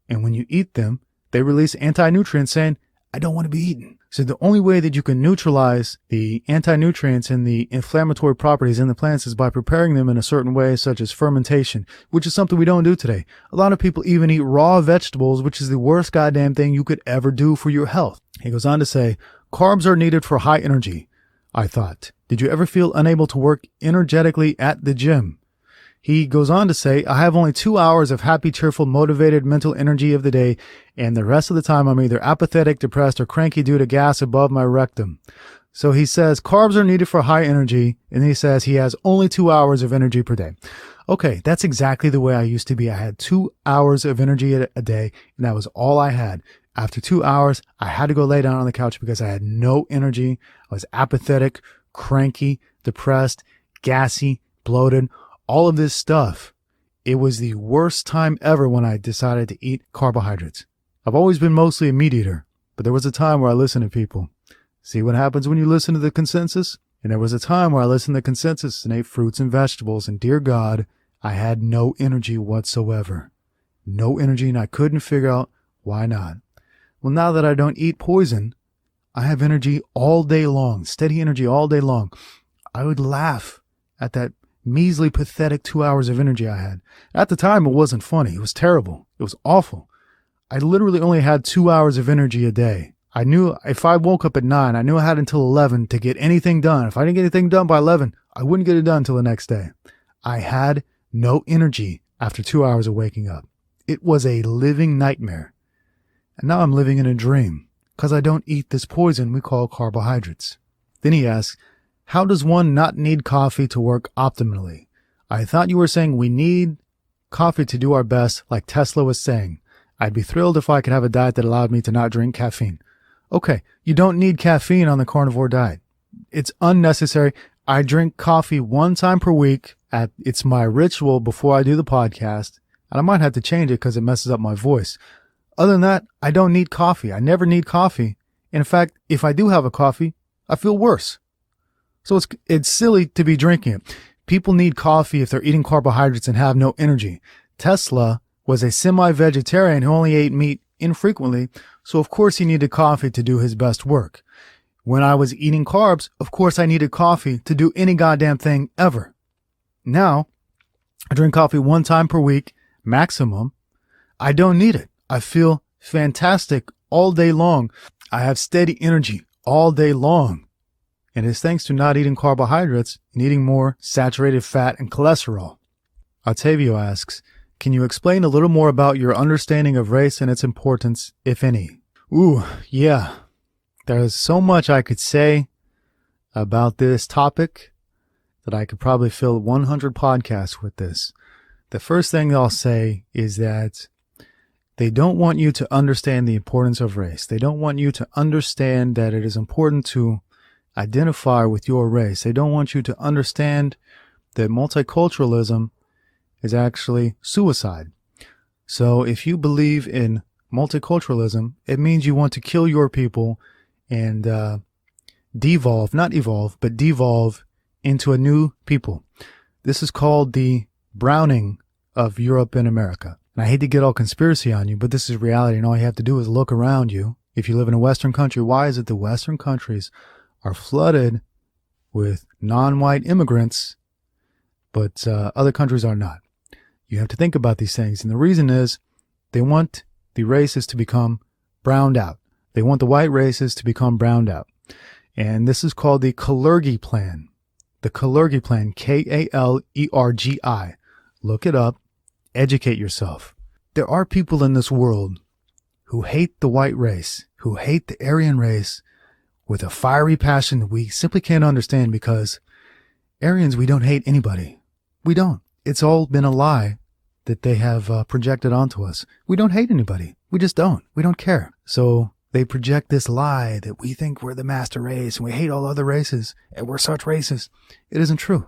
[SPEAKER 1] And when you eat them, they release anti-nutrients saying, I don't want to be eaten. So the only way that you can neutralize the anti-nutrients and the inflammatory properties in the plants is by preparing them in a certain way, such as fermentation, which is something we don't do today. A lot of people even eat raw vegetables, which is the worst goddamn thing you could ever do for your health. He goes on to say, carbs are needed for high energy, I thought. Did you ever feel unable to work energetically at the gym? He goes on to say, I have only 2 hours of happy, cheerful, motivated mental energy of the day, and the rest of the time I'm either apathetic, depressed, or cranky due to gas above my rectum. So he says carbs are needed for high energy, and he says he has only 2 hours of energy per day. Okay, that's exactly the way I used to be. I had 2 hours of energy a day, and that was all I had. After 2 hours, I had to go lay down on the couch because I had no energy. I was apathetic, cranky, depressed, gassy, bloated, all of this stuff. It was the worst time ever when I decided to eat carbohydrates. I've always been mostly a meat eater, but there was a time where I listened to people. See what happens when you listen to the consensus? And there was a time where I listened to the consensus and ate fruits and vegetables, and dear God, I had no energy whatsoever. No energy, and I couldn't figure out why not. Well, now that I don't eat poison, I have energy all day long, steady energy all day long. I would laugh at that measly, pathetic 2 hours of energy I had. At the time, it wasn't funny. It was terrible. It was awful. I literally only had 2 hours of energy a day. I knew if I woke up at 9, I knew I had until 11 to get anything done. If I didn't get anything done by 11, I wouldn't get it done until the next day. I had no energy after 2 hours of waking up. It was a living nightmare. And now I'm living in a dream because I don't eat this poison we call carbohydrates. Then he asks, how does one not need coffee to work optimally? I thought you were saying we need coffee to do our best, like Tesla was saying. I'd be thrilled if I could have a diet that allowed me to not drink caffeine. Okay, you don't need caffeine on the carnivore diet. It's unnecessary. I drink coffee 1 time per week. It's my ritual before I do the podcast. And I might have to change it because it messes up my voice. Other than that, I don't need coffee. I never need coffee. In fact, if I do have a coffee, I feel worse. So it's silly to be drinking it. People need coffee if they're eating carbohydrates and have no energy. Tesla was a semi-vegetarian who only ate meat infrequently, so of course he needed coffee to do his best work. When I was eating carbs, of course I needed coffee to do any goddamn thing ever. Now, I drink coffee 1 time per week, maximum. I don't need it. I feel fantastic all day long. I have steady energy all day long. And it's thanks to not eating carbohydrates and eating more saturated fat and cholesterol. Octavio asks, can you explain a little more about your understanding of race and its importance, if any? Ooh, yeah. There's so much I could say about this topic that I could probably fill 100 podcasts with this. The first thing I'll say is that they don't want you to understand the importance of race. They don't want you to understand that it is important to identify with your race. They don't want you to understand that multiculturalism is actually suicide. So if you believe in multiculturalism, it means you want to kill your people and devolve into a new people. This is called the browning of Europe and America. And I hate to get all conspiracy on you, but this is reality, and all you have to do is look around you. If you live in a Western country, why is it the Western countries are flooded with non-white immigrants, but other countries are not? You have to think about these things. And the reason is they want the races to become browned out. They want the white races to become browned out. And this is called the Kalergi Plan. The Kalergi Plan, K-A-L-E-R-G-I. Look it up. Educate yourself. There are people in this world who hate the white race, who hate the Aryan race with a fiery passion that we simply can't understand, because Aryans, we don't hate anybody. We don't. It's all been a lie that they have projected onto us. We don't hate anybody. We just don't. We don't care. So they project this lie that we think we're the master race and we hate all other races and we're such races. It isn't true.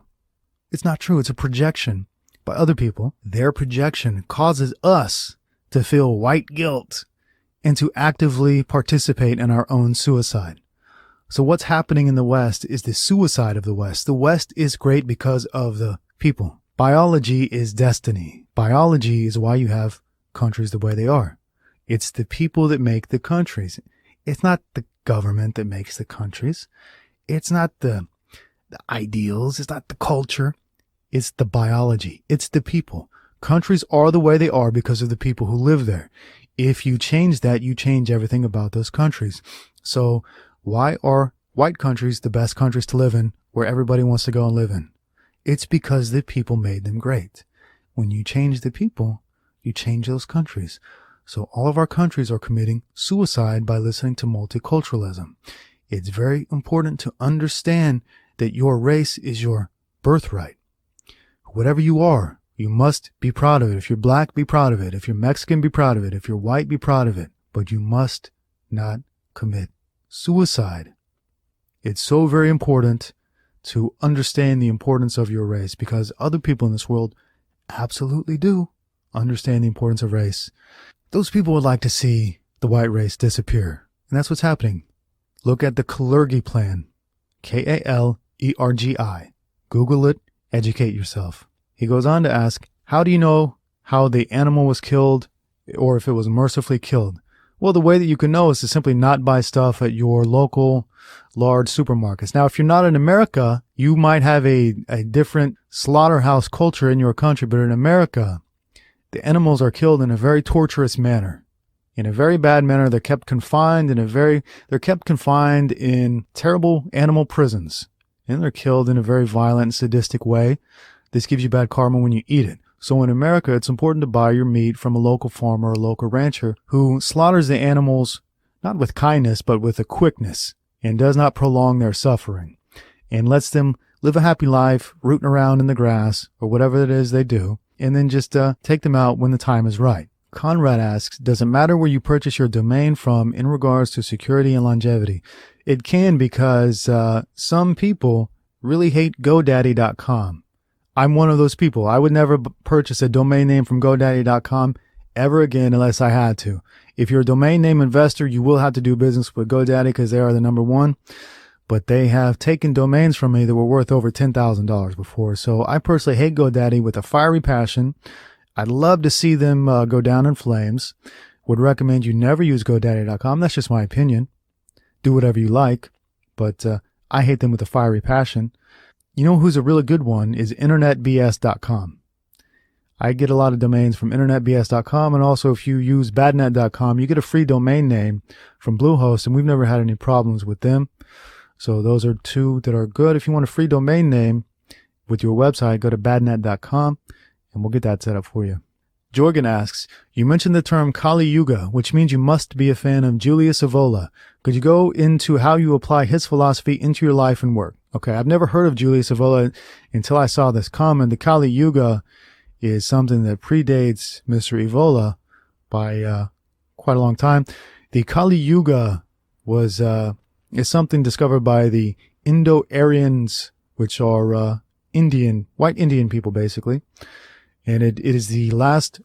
[SPEAKER 1] It's not true. It's a projection by other people. Their projection causes us to feel white guilt and to actively participate in our own suicide. So what's happening in the West is the suicide of the West. The West is great because of the people. Biology is destiny. Biology is why you have countries the way they are. It's the people that make the countries. It's not the government that makes the countries. It's not the ideals. It's not the culture. It's the biology. It's the people. Countries are the way they are because of the people who live there. If you change that, you change everything about those countries. So why are white countries the best countries to live in, where everybody wants to go and live in? It's because the people made them great. When you change the people, you change those countries. So all of our countries are committing suicide by listening to multiculturalism. It's very important to understand that your race is your birthright. Whatever you are, you must be proud of it. If you're black, be proud of it. If you're Mexican, be proud of it. If you're white, be proud of it. But you must not commit suicide. It's so very important to understand the importance of your race, because other people in this world absolutely do understand the importance of race. Those people would like to see the white race disappear. And that's what's happening. Look at the Kalergi Plan. K-A-L-E-R-G-I. Google it. Educate yourself. He goes on to ask, how do you know how the animal was killed or if it was mercifully killed? Well, the way that you can know is to simply not buy stuff at your local large supermarkets. Now, if you're not in America, you might have a different slaughterhouse culture in your country, but in America, the animals are killed in a very torturous manner, in a very bad manner. They're kept confined in terrible animal prisons, and they're killed in a very violent and sadistic way. This gives you bad karma when you eat it. So in America, it's important to buy your meat from a local farmer or a local rancher who slaughters the animals not with kindness, but with a quickness, and does not prolong their suffering, and lets them live a happy life rooting around in the grass or whatever it is they do, and then just take them out when the time is right. Conrad asks, does it matter where you purchase your domain from in regards to security and longevity? It can, because some people really hate GoDaddy.com. I'm one of those people. I would never purchase a domain name from GoDaddy.com ever again unless I had to. If you're a domain name investor, you will have to do business with GoDaddy because they are the number one. but they have taken domains from me that were worth over $10,000 before. So I personally hate GoDaddy with a fiery passion. I'd love to see them go down in flames. Would recommend you never use GoDaddy.com. That's just my opinion. Do whatever you like, but I hate them with a fiery passion. You know who's a really good one is InternetBS.com. I get a lot of domains from InternetBS.com, and also if you use badnet.com, you get a free domain name from Bluehost, and we've never had any problems with them. So those are two that are good. If you want a free domain name with your website, go to badnet.com, and we'll get that set up for you. Jorgen asks, you mentioned the term Kali Yuga, which means you must be a fan of Julius Evola. Could you go into how you apply his philosophy into your life and work? Okay, I've never heard of Julius Evola until I saw this comment. The Kali Yuga is something that predates Mr. Evola by quite a long time. The Kali Yuga is something discovered by the Indo-Aryans, which are white Indian people basically. And it is the last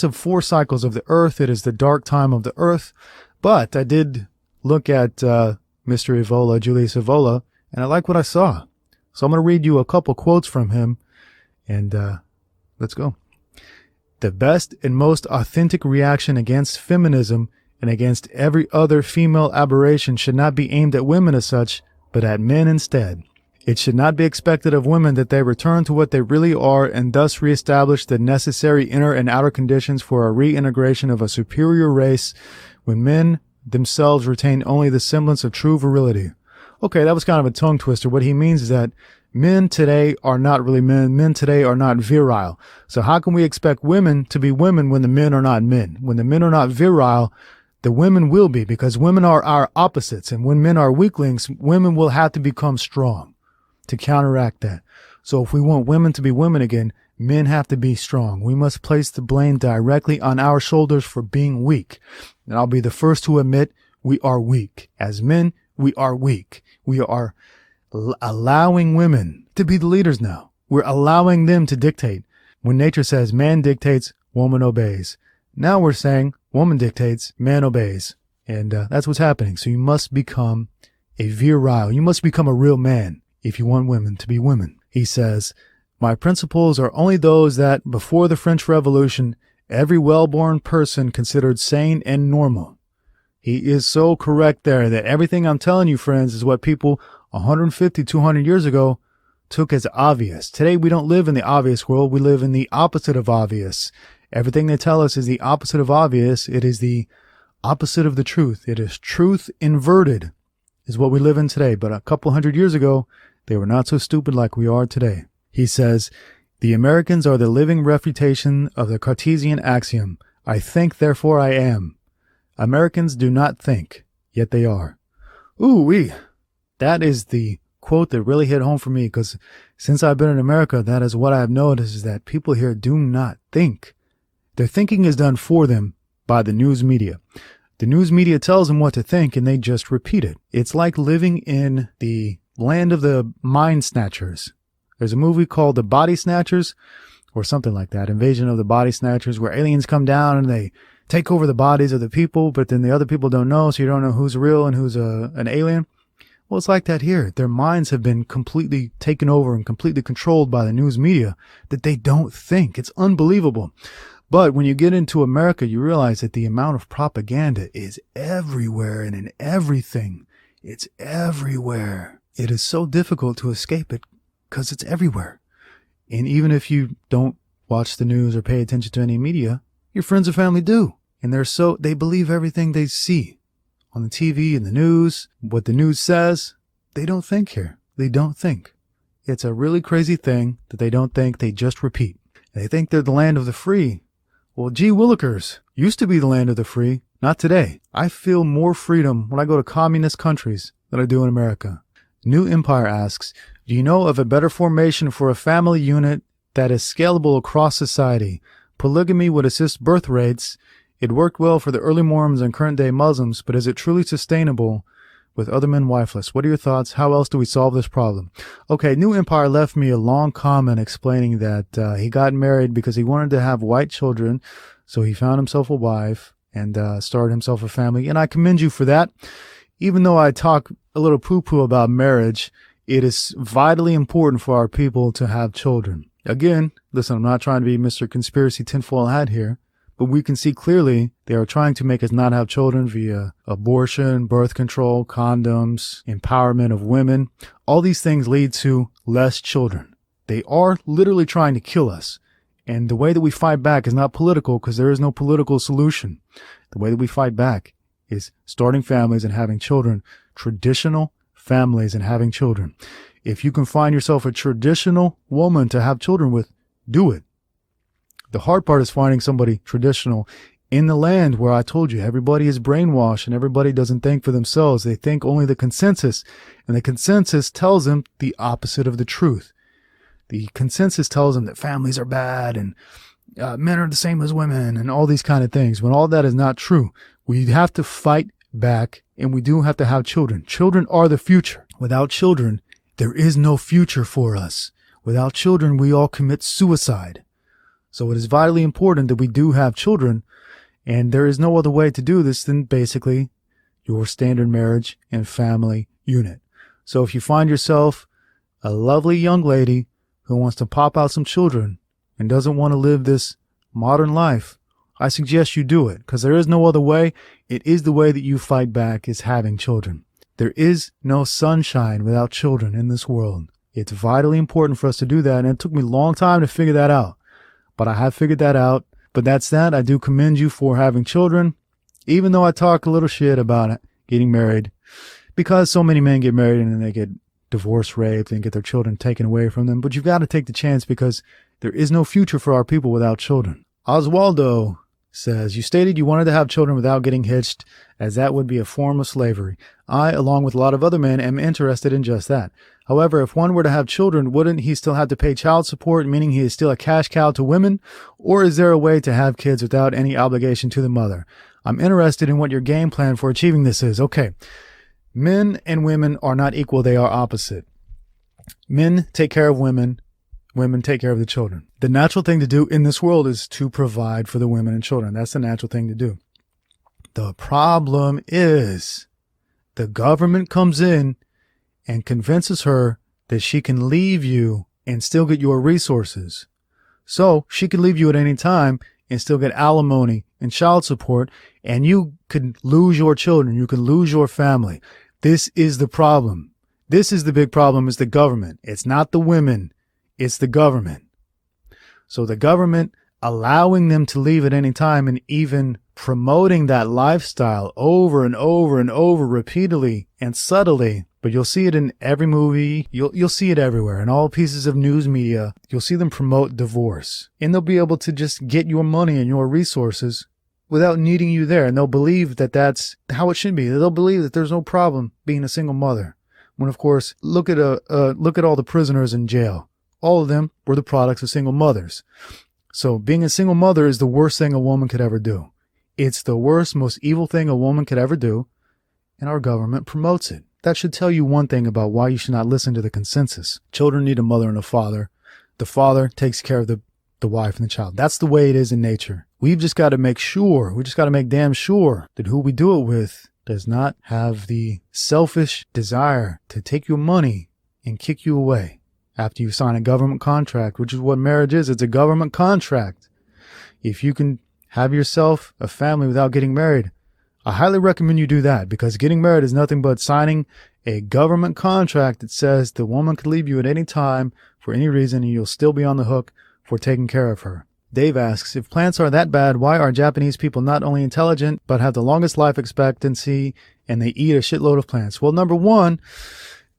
[SPEAKER 1] of 4 cycles of the earth. It is the dark time of the earth. But I did look at Mr. Evola, Julius Evola, and I like what I saw. So I'm going to read you a couple quotes from him, and let's go. The best and most authentic reaction against feminism and against every other female aberration should not be aimed at women as such, but at men instead. It should not be expected of women that they return to what they really are and thus reestablish the necessary inner and outer conditions for a reintegration of a superior race when men themselves retain only the semblance of true virility. Okay, that was kind of a tongue twister. What he means is that men today are not really men. Men today are not virile. So how can we expect women to be women when the men are not men? When the men are not virile, the women will be, because women are our opposites. And when men are weaklings, women will have to become strong to counteract that. So if we want women to be women again, men have to be strong. We must place the blame directly on our shoulders for being weak. And I'll be the first to admit we are weak. As men, we are weak. We are allowing women to be the leaders now. We're allowing them to dictate. When nature says man dictates, woman obeys. Now we're saying woman dictates, man obeys. And that's what's happening. So you must become a virile. You must become a real man if you want women to be women. He says, my principles are only those that, before the French Revolution, every well-born person considered sane and normal. He is so correct there that everything I'm telling you, friends, is what people 150, 200 years ago took as obvious. Today, we don't live in the obvious world. We live in the opposite of obvious. Everything they tell us is the opposite of obvious. It is the opposite of the truth. It is truth inverted is what we live in today. But a couple hundred years ago, they were not so stupid like we are today. He says, the Americans are the living refutation of the Cartesian axiom. I think, therefore I am. Americans do not think, yet they are. Ooh-wee. That is the quote that really hit home for me, because since I've been in America, that is what I've noticed, is that people here do not think. Their thinking is done for them by the news media. The news media tells them what to think, and they just repeat it. It's like living in the land of the mind snatchers. There's a movie called The Body Snatchers, or something like that, Invasion of the Body Snatchers, where aliens come down and they take over the bodies of the people, but then the other people don't know, so you don't know who's real and who's an alien. Well, it's like that here. Their minds have been completely taken over and completely controlled by the news media, that they don't think. It's unbelievable. But when you get into America, you realize that the amount of propaganda is everywhere and in everything. It's everywhere. It is so difficult to escape it because it's everywhere. And even if you don't watch the news or pay attention to any media, your friends or family do. And they believe everything they see on the TV and the news, what the news says. They don't think here. They don't think. It's a really crazy thing that they don't think. They just repeat. They think they're the land of the free. Well, gee willikers, used to be the land of the free. Not today. I feel more freedom when I go to communist countries than I do in America. New Empire asks, do you know of a better formation for a family unit that is scalable across society? Polygamy would assist birth rates. It worked well for the early Mormons and current-day Muslims, but is it truly sustainable with other men wifeless? What are your thoughts? How else do we solve this problem? Okay, New Empire left me a long comment explaining that he got married because he wanted to have white children, so he found himself a wife and started himself a family, and I commend you for that. Even though I talk a a little poo-poo about marriage, it is vitally important for our people to have children. Again, listen, I'm not trying to be Mr. Conspiracy tinfoil hat here, but we can see clearly they are trying to make us not have children via abortion, birth control, condoms, empowerment of women. All these things lead to less children. They are literally trying to kill us. And the way that we fight back is not political, because there is no political solution. The way that we fight back is starting families and having children, traditional families and having children. If you can find yourself a traditional woman to have children with, do it. The hard part is finding somebody traditional in the land where I told you everybody is brainwashed and everybody doesn't think for themselves. They think only the consensus, and the consensus tells them the opposite of the truth. The consensus tells them that families are bad and men are the same as women and all these kind of things, when all that is not true. We have to fight back, and we do have to have children. Children are the future. Without children, there is no future for us. Without children, we all commit suicide. So it is vitally important that we do have children, and there is no other way to do this than basically your standard marriage and family unit. So if you find yourself a lovely young lady who wants to pop out some children and doesn't want to live this modern life, I suggest you do it, because there is no other way. It is the way that you fight back, is having children. There is no sunshine without children in this world. It's vitally important for us to do that, and it took me a long time to figure that out. But I have figured that out. But that's that. I do commend you for having children, even though I talk a little shit about getting married, because so many men get married and then they get divorced, raped, and get their children taken away from them. But you've got to take the chance, because there is no future for our people without children. Oswaldo says, you stated you wanted to have children without getting hitched, as that would be a form of slavery. I, along with a lot of other men, am interested in just that. However, if one were to have children, wouldn't he still have to pay child support, meaning he is still a cash cow to women? Or is there a way to have kids without any obligation to the mother? I'm interested in what your game plan for achieving this is. Okay. Men and women are not equal. They are opposite. Men take care of women. Women take care of the children. The natural thing to do in this world is to provide for the women and children. That's the natural thing to do. The problem is the government comes in and convinces her that she can leave you and still get your resources. So she can leave you at any time and still get alimony and child support, and you could lose your children. You can lose your family. This is the problem. This is the big problem, is the government. It's not the women. It's the government. So the government allowing them to leave at any time and even promoting that lifestyle over and over and over repeatedly and subtly. But you'll see it in every movie. You'll see it everywhere. In all pieces of news media, you'll see them promote divorce. And they'll be able to just get your money and your resources without needing you there. And they'll believe that that's how it should be. They'll believe that there's no problem being a single mother. When, of course, look at all the prisoners in jail. All of them were the products of single mothers. So being a single mother is the worst thing a woman could ever do. It's the worst, most evil thing a woman could ever do. And our government promotes it. That should tell you one thing about why you should not listen to the consensus. Children need a mother and a father. The father takes care of the wife and the child. That's the way it is in nature. We've just got to make sure, we just got to make damn sure that who we do it with does not have the selfish desire to take your money and kick you away after you sign a government contract, which is what marriage is. It's a government contract. If you can have yourself a family without getting married, I highly recommend you do that, because getting married is nothing but signing a government contract that says the woman could leave you at any time for any reason and you'll still be on the hook for taking care of her. Dave asks, if plants are that bad, why are Japanese people not only intelligent but have the longest life expectancy and they eat a shitload of plants? Well, number one,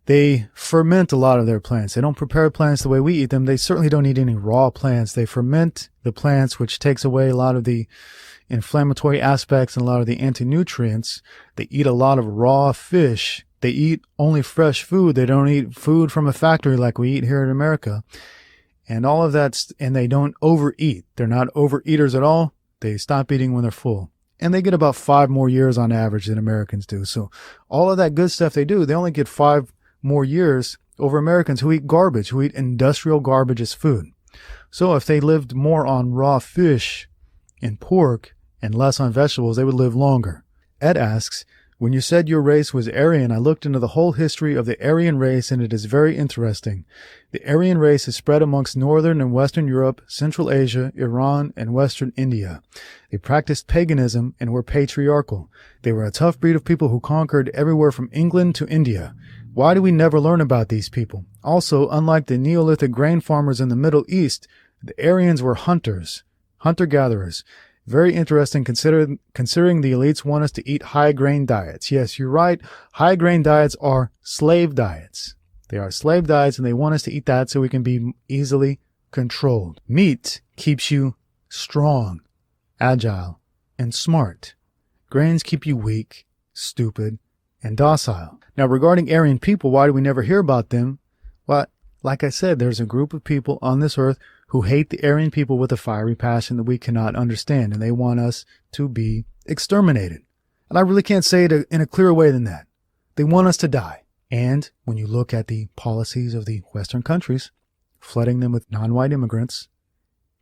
[SPEAKER 1] they ferment a lot of their plants. They don't prepare plants the way we eat them. They certainly don't eat any raw plants. They ferment the plants, which takes away a lot of the inflammatory aspects and a lot of the anti-nutrients. They eat a lot of raw fish. They eat only fresh food. They don't eat food from a factory like we eat here in America. And all of that, and they don't overeat. They're not overeaters at all. They stop eating when they're full. And they get about 5 more years on average than Americans do. So all of that good stuff they do, they only get 5 more years over Americans who eat garbage, who eat industrial garbage as food. So if they lived more on raw fish and pork and less on vegetables, they would live longer. Ed asks, When you said your race was Aryan, I looked into the whole history of the Aryan race, and it is very interesting. The Aryan race is spread amongst northern and western Europe, Central Asia, Iran, and western India. They practiced paganism and were patriarchal. They were a tough breed of people who conquered everywhere from England to India. Why do we never learn about these people? Also, unlike the Neolithic grain farmers in the Middle East, the Aryans were hunters, hunter-gatherers. Very interesting considering the elites want us to eat high-grain diets. Yes, you're right. High-grain diets are slave diets. They are slave diets, and they want us to eat that so we can be easily controlled. Meat keeps you strong, agile, and smart. Grains keep you weak, stupid, and docile. Now, regarding Aryan people, why do we never hear about them? Well, like I said, there's a group of people on this earth who hate the Aryan people with a fiery passion that we cannot understand, and they want us to be exterminated. And I really can't say it in a clearer way than that. They want us to die. And when you look at the policies of the Western countries, flooding them with non-white immigrants,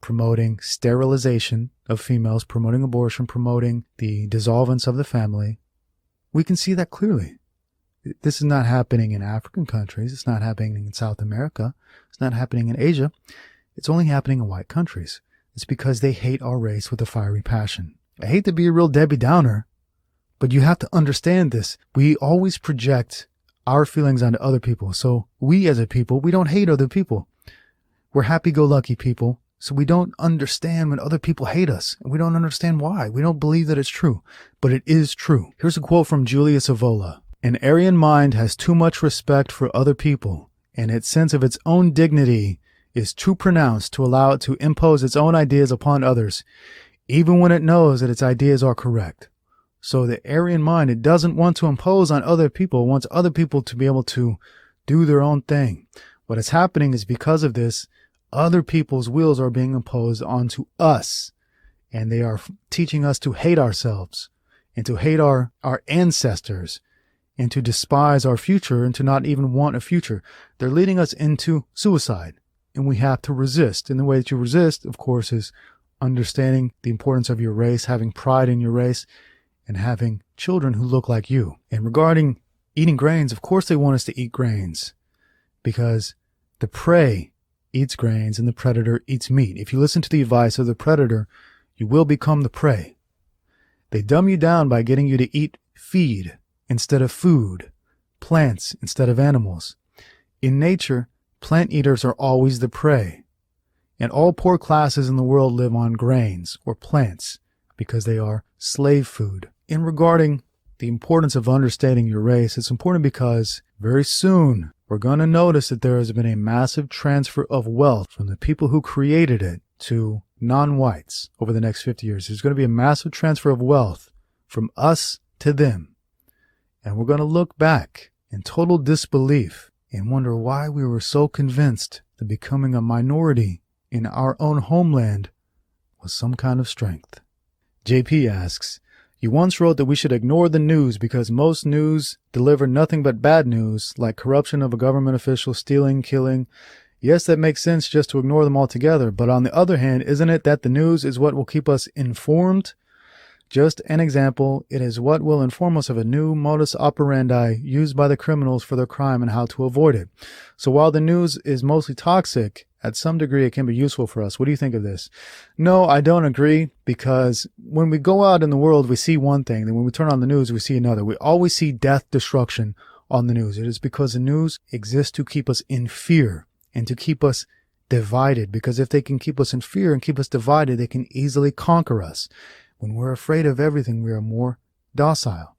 [SPEAKER 1] promoting sterilization of females, promoting abortion, promoting the dissolvance of the family, we can see that clearly. This is not happening in African countries. It's not happening in South America. It's not happening in Asia. It's only happening in white countries. It's because they hate our race with a fiery passion. I hate to be a real Debbie Downer, but you have to understand this. We always project our feelings onto other people. So we as a people, we don't hate other people. We're happy-go-lucky people. So we don't understand when other people hate us. And we don't understand why. We don't believe that it's true. But it is true. Here's a quote from Julius Evola. An Aryan mind has too much respect for other people, and its sense of its own dignity is too pronounced to allow it to impose its own ideas upon others, even when it knows that its ideas are correct. So the Aryan mind, it doesn't want to impose on other people. It wants other people to be able to do their own thing. What is happening is because of this, other people's wills are being imposed onto us, and they are teaching us to hate ourselves and to hate our ancestors and to despise our future and to not even want a future. They're leading us into suicide, and we have to resist. And the way that you resist, of course, is understanding the importance of your race, having pride in your race, and having children who look like you. And regarding eating grains, of course they want us to eat grains because the prey eats grains and the predator eats meat. If you listen to the advice of the predator, you will become the prey. They dumb you down by getting you to eat feed instead of food, plants instead of animals. In nature, plant eaters are always the prey, and all poor classes in the world live on grains or plants because they are slave food. In regarding the importance of understanding your race, it's important because very soon we're going to notice that there has been a massive transfer of wealth from the people who created it to non-whites over the next 50 years. There's going to be a massive transfer of wealth from us to them. And we're going to look back in total disbelief and wonder why we were so convinced that becoming a minority in our own homeland was some kind of strength. JP asks, you once wrote that we should ignore the news because most news deliver nothing but bad news, like corruption of a government official, stealing, killing. Yes, that makes sense just to ignore them altogether. But on the other hand, isn't it that the news is what will keep us informed? Just an example, it is what will inform us of a new modus operandi used by the criminals for their crime and how to avoid it. So while the news is mostly toxic, at some degree it can be useful for us. What do you think of this? No, I don't agree, because when we go out in the world, we see one thing. Then when we turn on the news, we see another. We always see death, destruction on the news. It is because the news exists to keep us in fear and to keep us divided, because if they can keep us in fear and keep us divided, they can easily conquer us. When we're afraid of everything, we are more docile.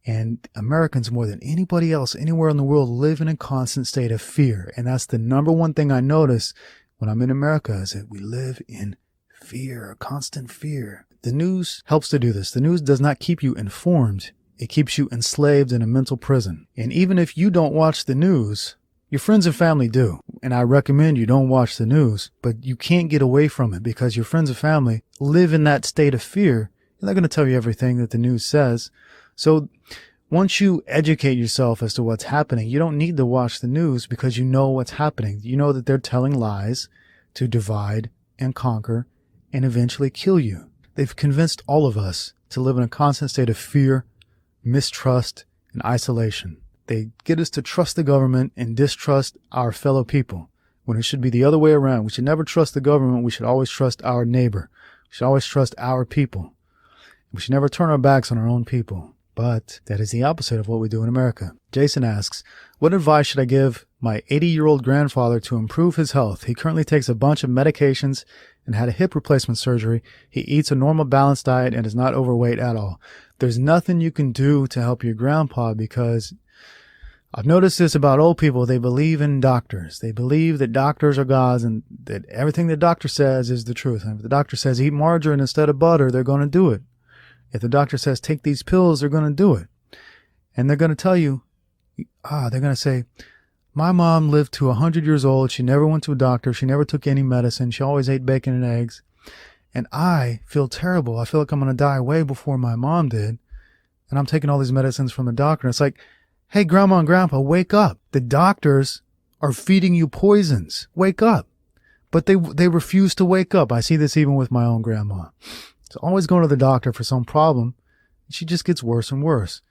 [SPEAKER 1] And Americans, more than anybody else anywhere in the world, live in a constant state of fear. And that's the number one thing I notice when I'm in America, is that we live in fear, constant fear. The news helps to do this. The news does not keep you informed. It keeps you enslaved in a mental prison. And even if you don't watch the news, your friends and family do. And I recommend you don't watch the news, but you can't get away from it because your friends and family live in that state of fear. And they're going to tell you everything that the news says. So once you educate yourself as to what's happening, you don't need to watch the news because you know what's happening. You know that they're telling lies to divide and conquer and eventually kill you. They've convinced all of us to live in a constant state of fear, mistrust, and isolation. They get us to trust the government and distrust our fellow people, when it should be the other way around. We should never trust the government. We should always trust our neighbor. We should always trust our people. We should never turn our backs on our own people. But that is the opposite of what we do in America. Jason asks, what advice should I give my 80-year-old grandfather to improve his health? He currently takes a bunch of medications and had a hip replacement surgery. He eats a normal balanced diet and is not overweight at all. There's nothing you can do to help your grandpa, because I've noticed this about old people. They believe in doctors. They believe that doctors are gods and that everything the doctor says is the truth. And if the doctor says eat margarine instead of butter, they're going to do it. If the doctor says take these pills, they're going to do it. And they're going to tell you, they're going to say, my mom lived to 100 years old. She never went to a doctor. She never took any medicine. She always ate bacon and eggs. And I feel terrible. I feel like I'm going to die way before my mom did. And I'm taking all these medicines from the doctor. And it's like, hey, grandma and grandpa, wake up. The doctors are feeding you poisons. Wake up. But they refuse to wake up. I see this even with my own grandma. She's always going to the doctor for some problem. And she just gets worse and worse.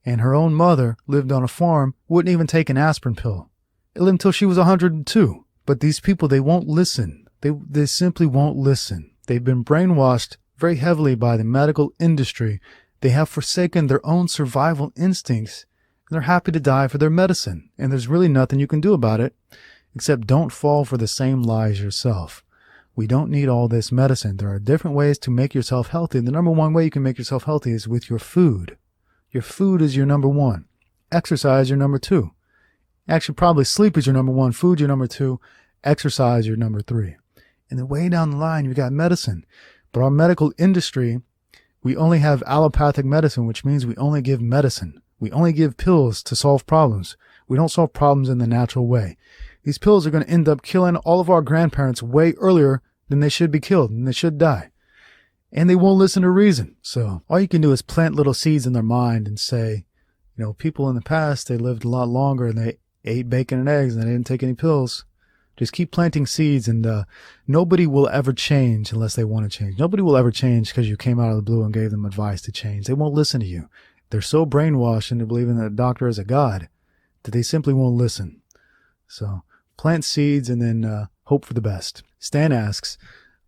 [SPEAKER 1] And her own mother lived on a farm, wouldn't even take an aspirin pill. It lived until she was 102. But these people, they won't listen. They simply won't listen. They've been brainwashed very heavily by the medical industry. They have forsaken their own survival instincts. And they're happy to die for their medicine. And there's really nothing you can do about it, except don't fall for the same lies yourself. We don't need all this medicine. There are different ways to make yourself healthy. The number one way you can make yourself healthy is with your food. Your food is your number one. Exercise, your number two. Actually, probably sleep is your number one. Food, your number two. Exercise, your number three. And then way down the line, you got medicine. But our medical industry, we only have allopathic medicine, which means we only give medicine. We only give pills to solve problems. We don't solve problems in the natural way. These pills are going to end up killing all of our grandparents way earlier than they should be killed, and they should die. And they won't listen to reason. So all you can do is plant little seeds in their mind and say, people in the past, they lived a lot longer and they ate bacon and eggs and they didn't take any pills. Just keep planting seeds, and nobody will ever change unless they want to change. Nobody will ever change because you came out of the blue and gave them advice to change. They won't listen to you. They're so brainwashed into believing that a doctor is a god that they simply won't listen. So plant seeds and then hope for the best. Stan asks,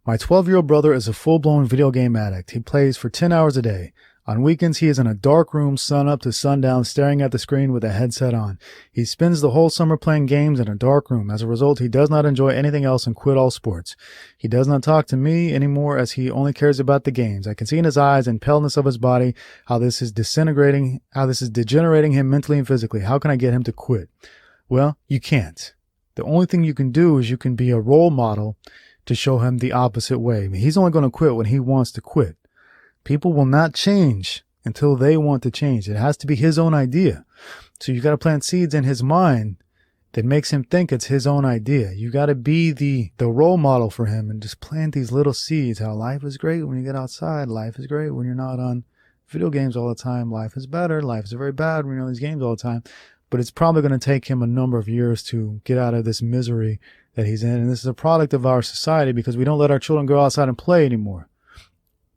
[SPEAKER 1] my 12-year-old brother is a full-blown video game addict. He plays for 10 hours a day. On weekends, he is in a dark room sun up to sundown staring at the screen with a headset on. He spends the whole summer playing games in a dark room. As a result, he does not enjoy anything else and quit all sports. He does not talk to me anymore as he only cares about the games. I can see in his eyes and paleness of his body how this is degenerating him mentally and physically. How can I get him to quit? Well, you can't. The only thing you can do is you can be a role model to show him the opposite way. He's only going to quit when he wants to quit. People will not change until they want to change. It has to be his own idea. So you got to plant seeds in his mind that makes him think it's his own idea. You got to be the role model for him and just plant these little seeds. How life is great when you get outside. Life is great when you're not on video games all the time. Life is better. Life is very bad when you're on these games all the time. But it's probably going to take him a number of years to get out of this misery that he's in. And this is a product of our society because we don't let our children go outside and play anymore.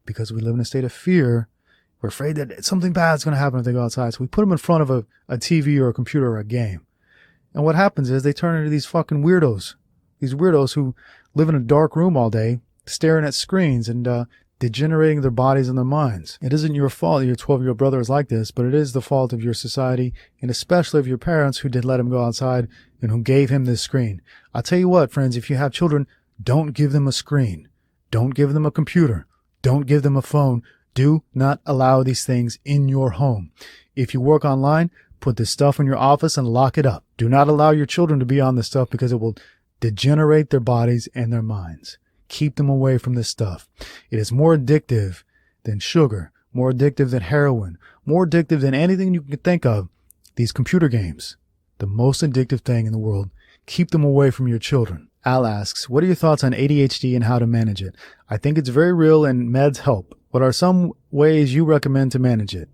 [SPEAKER 1] Because we live in a state of fear. We're afraid that something bad is going to happen if they go outside. So we put them in front of a TV or a computer or a game. And what happens is they turn into these fucking weirdos. These weirdos who live in a dark room all day, staring at screens and degenerating their bodies and their minds. It isn't your fault that your 12-year-old brother is like this, but it is the fault of your society, and especially of your parents who did let him go outside and who gave him this screen. I'll tell you what, friends, if you have children, don't give them a screen. Don't give them a computer. Don't give them a phone. Do not allow these things in your home. If you work online, put this stuff in your office and lock it up. Do not allow your children to be on this stuff because it will degenerate their bodies and their minds. Keep them away from this stuff. It is more addictive than sugar, more addictive than heroin, more addictive than anything you can think of. These computer games, the most addictive thing in the world. Keep them away from your children. Al asks, what are your thoughts on ADHD and how to manage it? I think it's very real and meds help. What are some ways you recommend to manage it?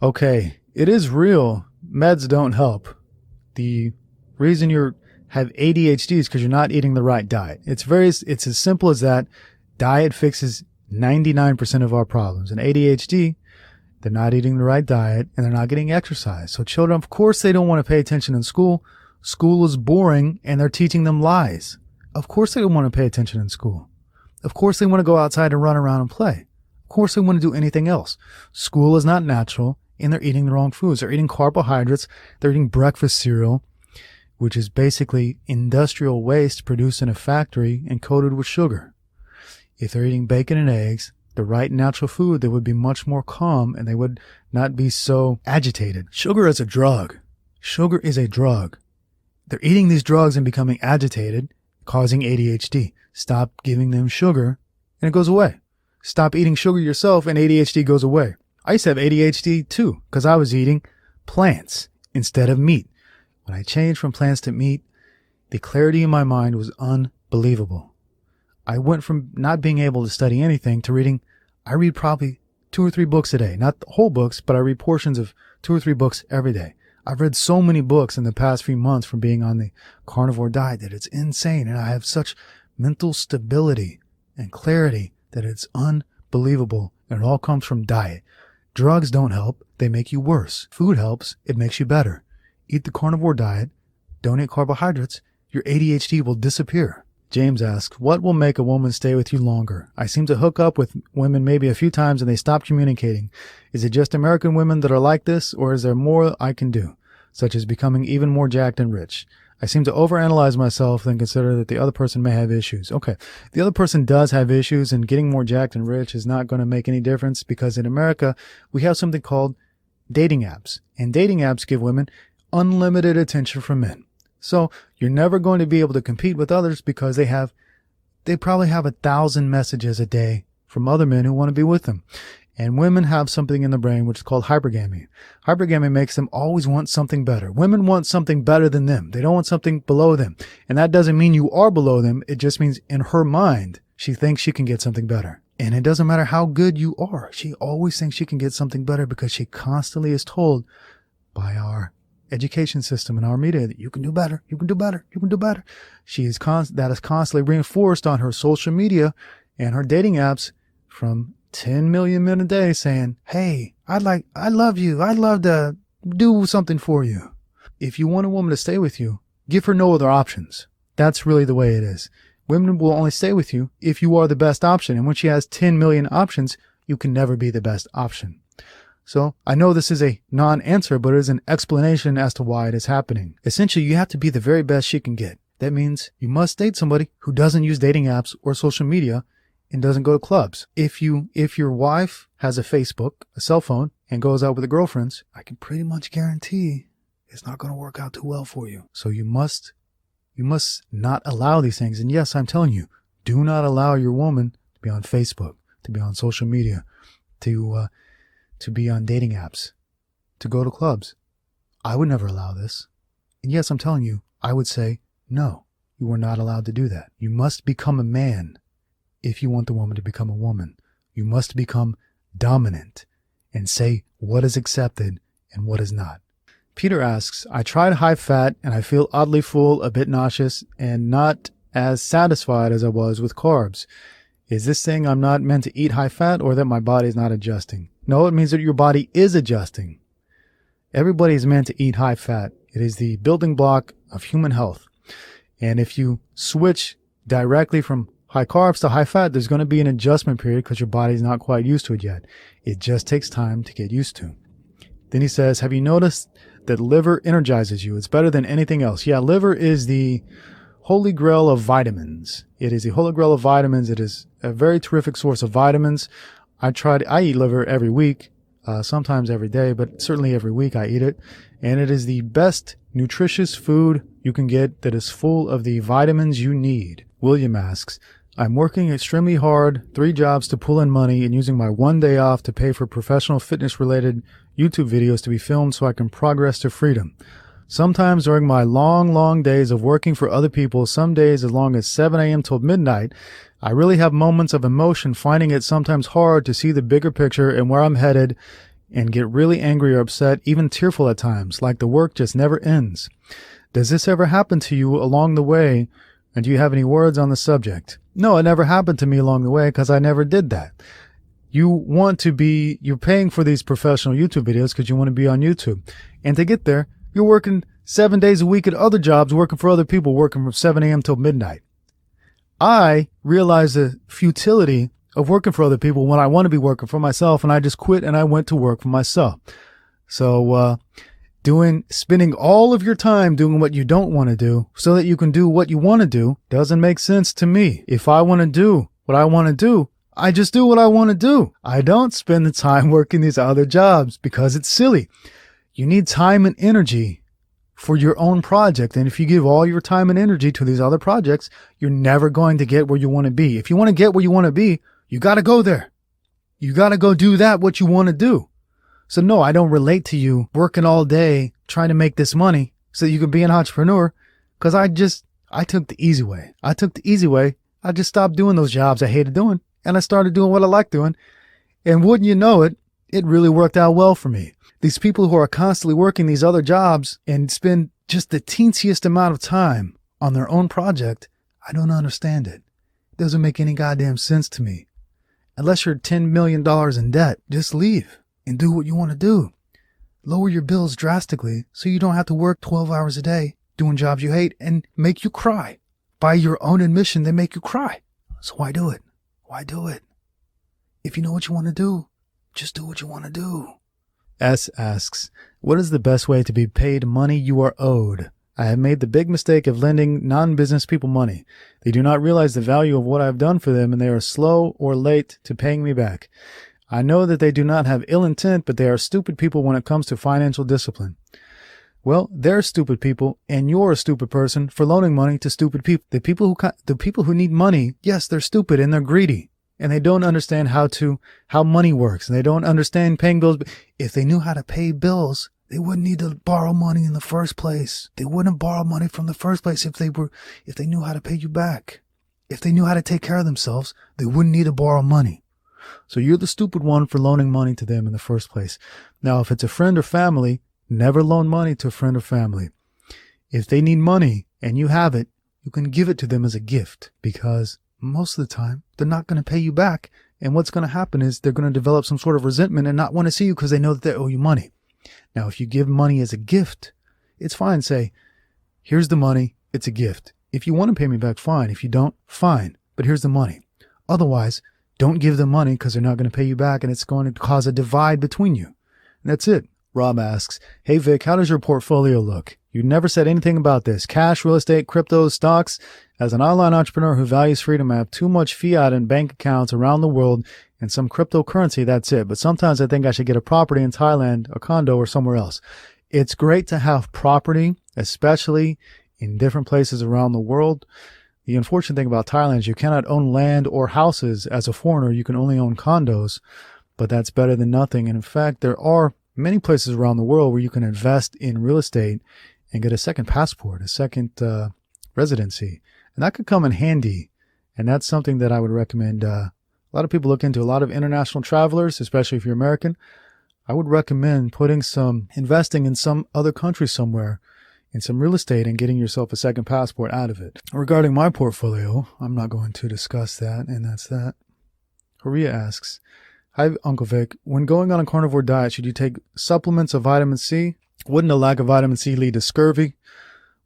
[SPEAKER 1] Okay, it is real. Meds don't help. The reason you have ADHD is because you're not eating the right diet. It's as simple as that. Diet fixes 99% of our problems. And ADHD, they're not eating the right diet, and they're not getting exercise. So children, of course, they don't want to pay attention in school. School is boring, and they're teaching them lies. Of course, they don't want to pay attention in school. Of course, they want to go outside and run around and play. Of course, they want to do anything else. School is not natural, and they're eating the wrong foods. They're eating carbohydrates. They're eating breakfast cereal, which is basically industrial waste produced in a factory and coated with sugar. If they're eating bacon and eggs, the right natural food, they would be much more calm and they would not be so agitated. Sugar is a drug. Sugar is a drug. They're eating these drugs and becoming agitated, causing ADHD. Stop giving them sugar and it goes away. Stop eating sugar yourself and ADHD goes away. I used to have ADHD too because I was eating plants instead of meat. When I changed from plants to meat, the clarity in my mind was unbelievable. I went from not being able to study anything to reading. I read probably 2 or 3 books a day. Not the whole books, but I read portions of 2 or 3 books every day. I've read so many books in the past few months from being on the carnivore diet that it's insane. And I have such mental stability and clarity that it's unbelievable. And it all comes from diet. Drugs don't help. They make you worse. Food helps. It makes you better. Eat the carnivore diet. Don't eat carbohydrates. Your ADHD will disappear. James asks, what will make a woman stay with you longer? I seem to hook up with women maybe a few times and they stop communicating. Is it just American women that are like this, or is there more I can do, such as becoming even more jacked and rich? I seem to overanalyze myself and consider that the other person may have issues. Okay, the other person does have issues, and getting more jacked and rich is not going to make any difference because in America, we have something called dating apps. And dating apps give women unlimited attention from men. So you're never going to be able to compete with others because they probably have 1,000 messages a day from other men who want to be with them. And women have something in the brain which is called hypergamy. Hypergamy makes them always want something better. Women want something better than them. They don't want something below them. And that doesn't mean you are below them. It just means in her mind, she thinks she can get something better. And it doesn't matter how good you are. She always thinks she can get something better because she constantly is told by our education system and our media that you can do better, you can do better, you can do better. That is constantly reinforced on her social media and her dating apps from 10 million men a day saying, hey, I love you. I'd love to do something for you. If you want a woman to stay with you, give her no other options. That's really the way it is. Women will only stay with you if you are the best option. And when she has 10 million options, you can never be the best option. So I know this is a non-answer, but it is an explanation as to why it is happening. Essentially, you have to be the very best she can get. That means you must date somebody who doesn't use dating apps or social media and doesn't go to clubs. If your wife has a Facebook, a cell phone, and goes out with her girlfriends, I can pretty much guarantee it's not going to work out too well for you. So you must not allow these things. And yes, I'm telling you, do not allow your woman to be on Facebook, to be on social media, to be on dating apps, to go to clubs. I would never allow this. And yes, I'm telling you, I would say, no, you are not allowed to do that. You must become a man if you want the woman to become a woman. You must become dominant and say what is accepted and what is not. Peter asks, I tried high fat and I feel oddly full, a bit nauseous, and not as satisfied as I was with carbs. Is this saying I'm not meant to eat high fat or that my body is not adjusting? No, it means that your body is adjusting. Everybody is meant to eat high fat. It is the building block of human health. And if you switch directly from high carbs to high fat, there's going to be an adjustment period because your body's not quite used to it yet. It just takes time to get used to. Then he says, have you noticed that liver energizes you? It's better than anything else. Yeah, liver is the holy grail of vitamins. It is the holy grail of vitamins. It is a very terrific source of vitamins. I eat liver every week, sometimes every day, but certainly every week I eat it. And it is the best nutritious food you can get that is full of the vitamins you need. William asks, I'm working extremely hard, 3 jobs to pull in money and using my 1 day off to pay for professional fitness related YouTube videos to be filmed so I can progress to freedom. Sometimes during my long days of working for other people, some days as long as 7 a.m. till midnight, I really have moments of emotion, finding it sometimes hard to see the bigger picture and where I'm headed, and get really angry or upset, even tearful at times, like the work just never ends. Does this ever happen to you along the way, and do you have any words on the subject? No, it never happened to me along the way because I never did that. You're paying for these professional YouTube videos because you want to be on YouTube. And to get there, you're working 7 days a week at other jobs, working for other people, working from 7 a.m. till midnight. I realized the futility of working for other people when I want to be working for myself, and I just quit and I went to work for myself. So, spending all of your time doing what you don't want to do so that you can do what you want to do doesn't make sense to me. If I want to do what I want to do, I just do what I want to do. I don't spend the time working these other jobs because it's silly. You need time and energy for your own project. And if you give all your time and energy to these other projects, you're never going to get where you want to be. If you want to get where you want to be, you got to go there. You got to go do what you want to do. So no, I don't relate to you working all day trying to make this money so that you can be an entrepreneur, because I took the easy way. I just stopped doing those jobs I hated doing, and I started doing what I like doing. And wouldn't you know it, it really worked out well for me. These people who are constantly working these other jobs and spend just the teensiest amount of time on their own project, I don't understand it. It doesn't make any goddamn sense to me. Unless you're $10 million in debt, just leave and do what you want to do. Lower your bills drastically so you don't have to work 12 hours a day doing jobs you hate and make you cry. By your own admission, they make you cry. So why do it? Why do it? If you know what you want to do, just do what you want to do. S asks, what is the best way to be paid money you are owed? I have made the big mistake of lending non-business people money. They do not realize the value of what I have done for them, and they are slow or late to paying me back. I know that they do not have ill intent, but they are stupid people when it comes to financial discipline. Well, they're stupid people, and you're a stupid person for loaning money to stupid people. The people who need money, yes, they're stupid and they're greedy, and they don't understand how money works, and they don't understand paying bills. If they knew how to pay bills, they wouldn't need to borrow money in the first place. They wouldn't borrow money from the first place if they knew how to pay you back. If they knew how to take care of themselves, they wouldn't need to borrow money. So you're the stupid one for loaning money to them in the first place. Now, if it's a friend or family, never loan money to a friend or family. If they need money and you have it, you can give it to them as a gift, because most of the time they're not going to pay you back. And what's going to happen is they're going to develop some sort of resentment and not want to see you because they know that they owe you money. Now, if you give money as a gift, it's fine. Say, here's the money. It's a gift. If you want to pay me back, fine. If you don't, fine. But here's the money. Otherwise, don't give them money because they're not going to pay you back, and it's going to cause a divide between you. And that's it. Rob asks, hey Vic, how does your portfolio look? You never said anything about this. Cash, real estate, crypto, stocks. As an online entrepreneur who values freedom, I have too much fiat in bank accounts around the world and some cryptocurrency. That's it. But sometimes I think I should get a property in Thailand, a condo, or somewhere else. It's great to have property, especially in different places around the world. The unfortunate thing about Thailand is you cannot own land or houses as a foreigner. You can only own condos, but that's better than nothing. And in fact, there are many places around the world where you can invest in real estate and get a second passport, a second residency. And that could come in handy. And that's something that I would recommend a lot of people look into. A lot of international travelers, especially if you're American, I would recommend investing in some other country somewhere in some real estate and getting yourself a second passport out of it. Regarding my portfolio, I'm not going to discuss that, and that's that. Horia asks, hi, Uncle Vic. When going on a carnivore diet, should you take supplements of vitamin C? Wouldn't a lack of vitamin C lead to scurvy?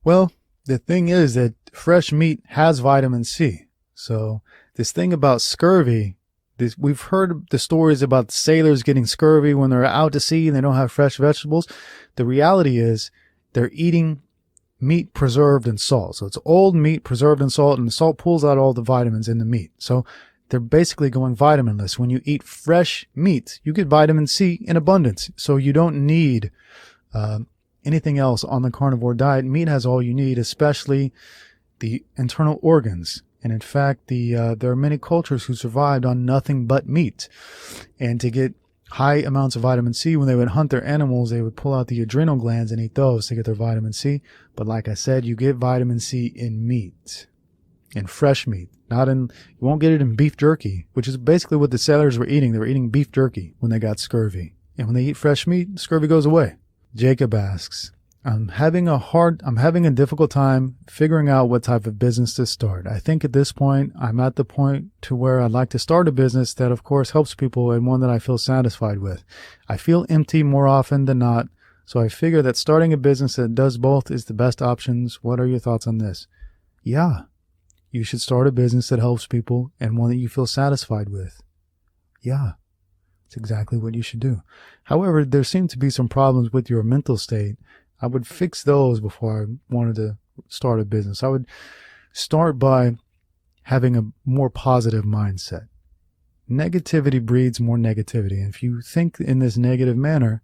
[SPEAKER 1] Well, the thing is that fresh meat has vitamin C. So this thing about scurvy, we've heard the stories about sailors getting scurvy when they're out to sea and they don't have fresh vegetables. The reality is they're eating meat preserved in salt. So it's old meat preserved in salt, and the salt pulls out all the vitamins in the meat. So they're basically going vitaminless. When you eat fresh meat, you get vitamin C in abundance. So you don't need anything else on the carnivore diet. Meat has all you need, especially the internal organs. And in fact, there are many cultures who survived on nothing but meat. And to get high amounts of vitamin C, when they would hunt their animals, they would pull out the adrenal glands and eat those to get their vitamin C. But like I said, you get vitamin C in meat, in fresh meat. You won't get it in beef jerky, which is basically what the sailors were eating. They were eating beef jerky when they got scurvy. And when they eat fresh meat, scurvy goes away. Jacob asks, I'm having a difficult time figuring out what type of business to start. I think at this point, I'm at the point to where I'd like to start a business that of course helps people and one that I feel satisfied with. I feel empty more often than not, so I figure that starting a business that does both is the best options. What are your thoughts on this? Yeah, you should start a business that helps people and one that you feel satisfied with. Yeah, it's exactly what you should do. However, there seem to be some problems with your mental state. I would fix those before I wanted to start a business. I would start by having a more positive mindset. Negativity breeds more negativity. And if you think in this negative manner,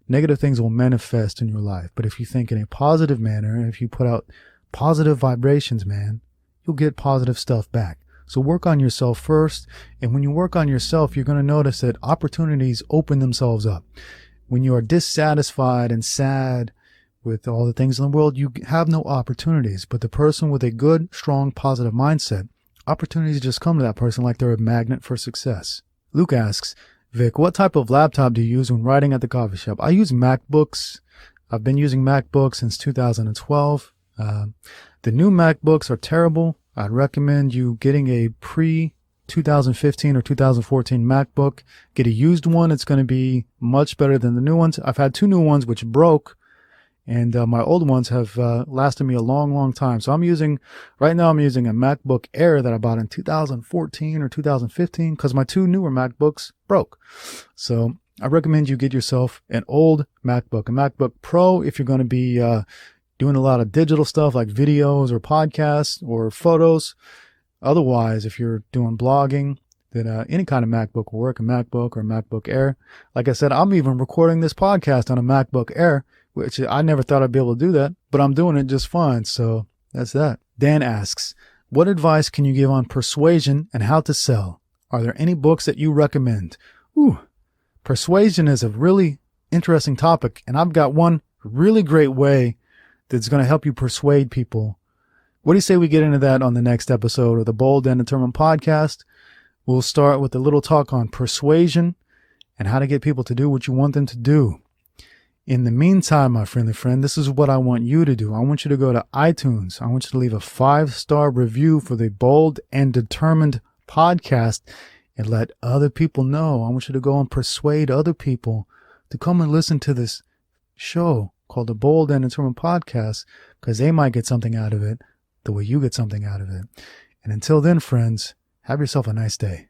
[SPEAKER 1] negative things will manifest in your life. But if you think in a positive manner, if you put out positive vibrations, man, you'll get positive stuff back. So work on yourself first. And when you work on yourself, you're going to notice that opportunities open themselves up. When you are dissatisfied and sad with all the things in the world, you have no opportunities. But the person with a good, strong, positive mindset, opportunities just come to that person like they're a magnet for success. Luke asks, Vic, what type of laptop do you use when writing at the coffee shop? I use MacBooks. I've been using MacBooks since 2012. The new MacBooks are terrible. I'd recommend you getting a pre-2015 or 2014 MacBook. Get a used one. It's going to be much better than the new ones. I've had 2 new ones which broke. And my old ones have lasted me a long, long time. So right now I'm using a MacBook Air that I bought in 2014 or 2015 because my 2 newer MacBooks broke. So I recommend you get yourself an old MacBook, a MacBook Pro if you're going to be doing a lot of digital stuff like videos or podcasts or photos. Otherwise, if you're doing blogging, then any kind of MacBook will work, a MacBook or a MacBook Air. Like I said, I'm even recording this podcast on a MacBook Air, which I never thought I'd be able to do that, but I'm doing it just fine. So that's that. Dan asks, what advice can you give on persuasion and how to sell? Are there any books that you recommend? Persuasion is a really interesting topic, and I've got one really great way that's going to help you persuade people. What do you say we get into that on the next episode of the Bold and Determined podcast? We'll start with a little talk on persuasion and how to get people to do what you want them to do. In the meantime, my friendly friend, this is what I want you to do. I want you to go to iTunes. I want you to leave a 5-star review for the Bold and Determined podcast and let other people know. I want you to go and persuade other people to come and listen to this show called the Bold and Determined podcast because they might get something out of it the way you get something out of it. And until then, friends, have yourself a nice day.